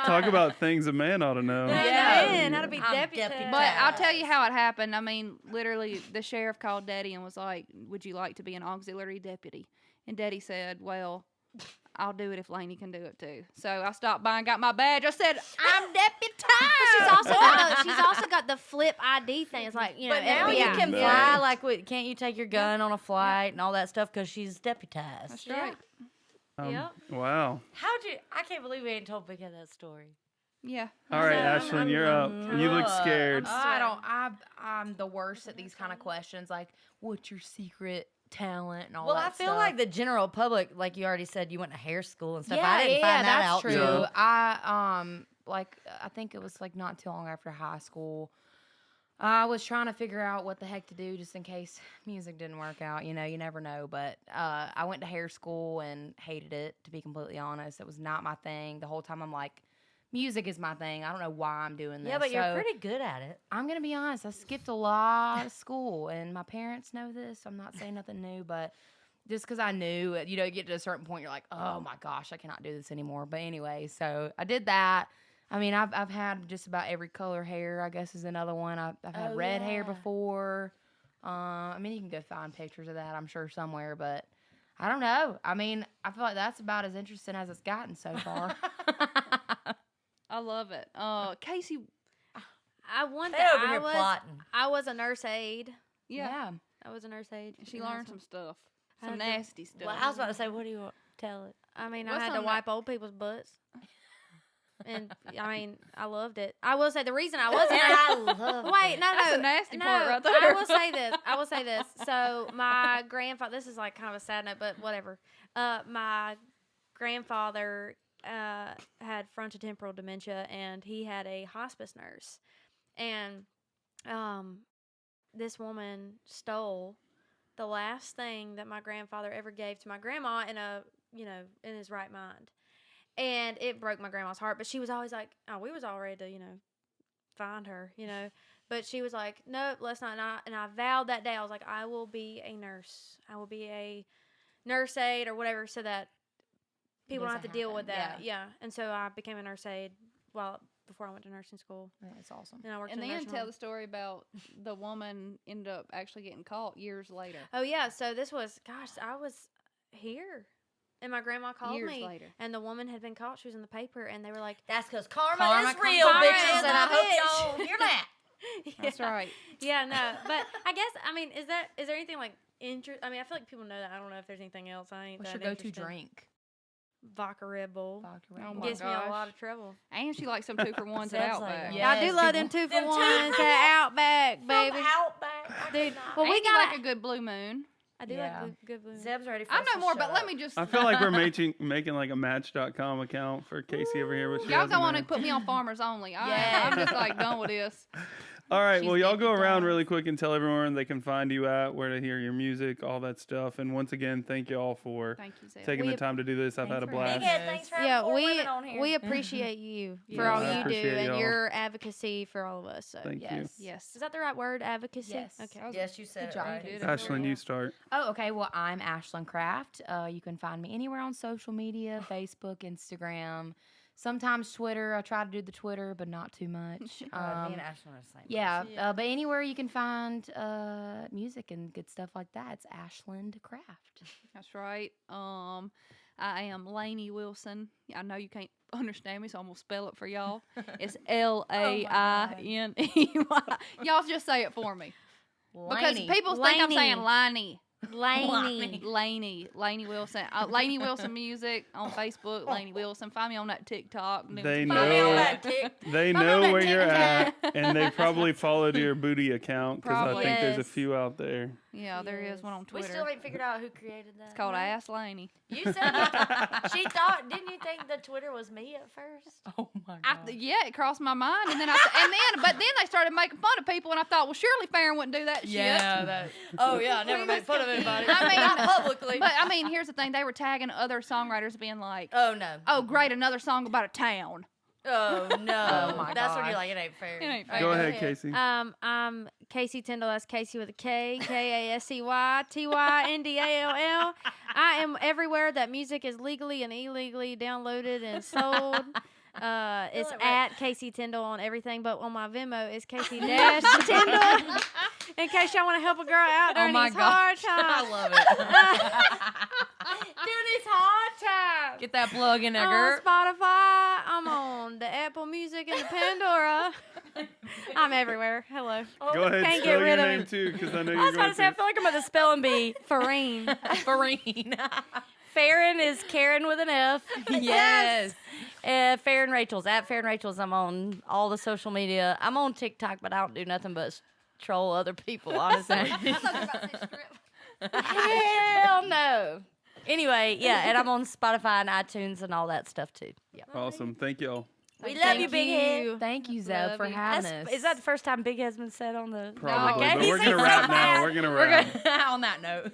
Talk about things a man ought to know. Yeah. Man, how to be I'm deputized. deputized. But I'll tell you how it happened. I mean, literally, the sheriff called Daddy and was like, "Would you like to be an auxiliary deputy?" And Daddy said, "Well, I'll do it if Lainey can do it too." So I stopped by and got my badge. I said, "I'm deputized." She's also got got the flip ID thing. It's like, you know, But now you FBI. can No. fly. Like, can't you take your gun on a flight and all that stuff because she's deputized? That's Yeah. right. Yep. Wow. How'd you? I can't believe we ain't told Big Head that story. Yeah. All right, I'm- Ashlyn, I'm- you're up. You look scared. I'm the worst at these kind of questions. Like, what's your secret talent and all Well, that I feel stuff. like the general public, like you already said, you went to hair school and stuff. Yeah, I didn't find that that's out true. till- Yeah. I think it was like not too long after high school. I was trying to figure out what the heck to do just in case music didn't work out. You know, you never know. But I went to hair school and hated it, to be completely honest. It was not my thing. The whole time I'm like, music is my thing. I don't know why I'm doing this. Yeah, but you're So, pretty good at it. I'm going to be honest. I skipped a lot of school, and my parents know this. I'm not saying nothing new, but just because I knew, you know, you get to a certain point, you're like, oh my gosh, I cannot do this anymore. But anyway, so I did that. I mean, I've had just about every color hair, I guess is another one. I've had red hair yeah. before. I mean, you can go find pictures of that, I'm sure, somewhere. But I don't know. I mean, I feel like that's about as interesting as it's gotten so far. I love it. Kasey. I want They that. over here plotting. I was a nurse aide. Yeah. I was a nurse aide. She in high learned school. some stuff. I Some had to- nasty stuff. Well, I was about to say, what do you want? Tell it. I mean, What's I had to something wipe old people's butts. And I mean, I loved it. I will say the reason I wasn't. I love Wait, no, That's no, a nasty no. part right I there. will say this. I will say this. So my grandfather. This is like kind of a sad note, but whatever. My grandfather had frontotemporal dementia, and he had a hospice nurse, and this woman stole the last thing that my grandfather ever gave to my grandma in his right mind. And it broke my grandma's heart, but she was always like, oh, we was all ready to, find her, But she was like, nope, let's not. And I vowed that day, I was like, I will be a nurse. I will be a nurse aide or whatever, so that people don't have to doesn't deal with happen, that. Yeah. And so I became a nurse aide before I went to nursing school. That's awesome. And I worked And in the then nursing tell home. the story about the woman ended up actually getting caught years later. Oh, yeah. So this was, gosh, I was here. And my grandma called Years me. later. And the woman had been caught. She was in the paper. And they were like, That's because karma Karma is comes real, karma bitches, is and a I hope bitch. y'all hear that. That's right. Yeah, no. But I guess, I mean, is there anything like I mean, I feel like people know that. I don't know if there's anything else. I ain't What's that your go-to interested. drink? Vodka Red Bull. Oh my Gets me in a gosh. lot of trouble. And she likes some 2-for-1s at Sounds like Outback. it. Yeah. I do Yes, love people- them Them 2-for-1s at Outback, baby. From Outback. Dude, Well, well, we And you got like a good Blue Moon. I do Yeah. like good blue. Zeb's ready for I us know to more, shut but let up. me just. I feel like we're making like a Match.com account for Kasey over here. But she Y'all hasn't don't want to been. put me on Farmers Only. Yeah. I'm just like done with this. All right, She's well, y'all go getting around done. really quick and tell everyone they can find you at, where to hear your music, all that stuff. And once again, thank you all for Thank you, Zeb. taking We the time to do this. I've had a Thanks for blast. Big Head, thanks for having Yeah, 4 women on here. we appreciate you for Yeah, all I you do appreciate and y'all. your advocacy for all of us. So. Thank you. Yes. Yes. Is that the right word? Advocacy? Yes. Okay. Yes, you said Good it job. right. You did it. Ashlyn, you start. Oh, okay. Well, I'm Ashland Craft. You can find me anywhere on social media, Facebook, Instagram, sometimes Twitter. I try to do the Twitter, but not too much. Me and Ashland are the same. Yeah, but anywhere you can find music and good stuff like that, it's Ashland Craft. That's right. I am Lainey Wilson. I know you can't understand me, so I'm gonna spell it for y'all. It's Lainey. Y'all just say it for me. Because Lainey. people think I'm saying Lainey. Lainey. Lainey Wilson. Lainey Wilson Music on Facebook. Lainey Wilson. Find me on that TikTok. They Find me on know. that tick. They Find me on know that where you're at, TikTok. and they probably followed your booty account because I Probably. think there's a Yes. few out there. Yeah, there is one on We Twitter. still ain't figured out who created that. It's called right? Ask Lainey. You said she thought. Didn't you think the Twitter was me at first? Oh my Yeah, it crossed my mind, and then but then they started making fun of people, and I thought, well, surely Faren wouldn't do that shit. Yeah, that. Oh yeah, I never made fun of anybody. I mean, not publicly. But I mean, here's the thing: they were tagging other songwriters, being like, Oh no. "Oh, great, another song about a town." Oh no. Oh, my That's when gosh. you're like, it ain't fair. It ain't All right, Go ahead, Kasey. I'm Kasey Tyndall. That's Kasey with a K. Kasey Tyndall. I am everywhere that music is legally and illegally downloaded and sold. It's like at Kasey Tyndall on everything, but on my Venmo is Kasey Dash Tyndall. In case y'all want to help a girl out during my these hard gosh. I times. love it. During these hard times. Get that plug in there, On girl. Spotify, I'm on the Apple Music and the Pandora. I'm everywhere. Hello. Go ahead, Can't spell get rid your of name it. too, because I know I you're was about going to say, I feel like I'm at the spelling bee. Faren. Farine. Faren is Karen with an F. Yes. Faren Rachel's at Faren Rachel's. I'm on all the social media. I'm on TikTok, but I don't do nothing but troll other people, honestly. Hell no. Anyway, yeah, and I'm on Spotify and iTunes and all that stuff too. Yeah. Awesome. Thank y'all. We love you, Big Head. Thank you, Zeb, for having us. Is that the first time Big Head's been said on the Probably. podcast? But we're going to wrap now. We're going to wrap. On that note.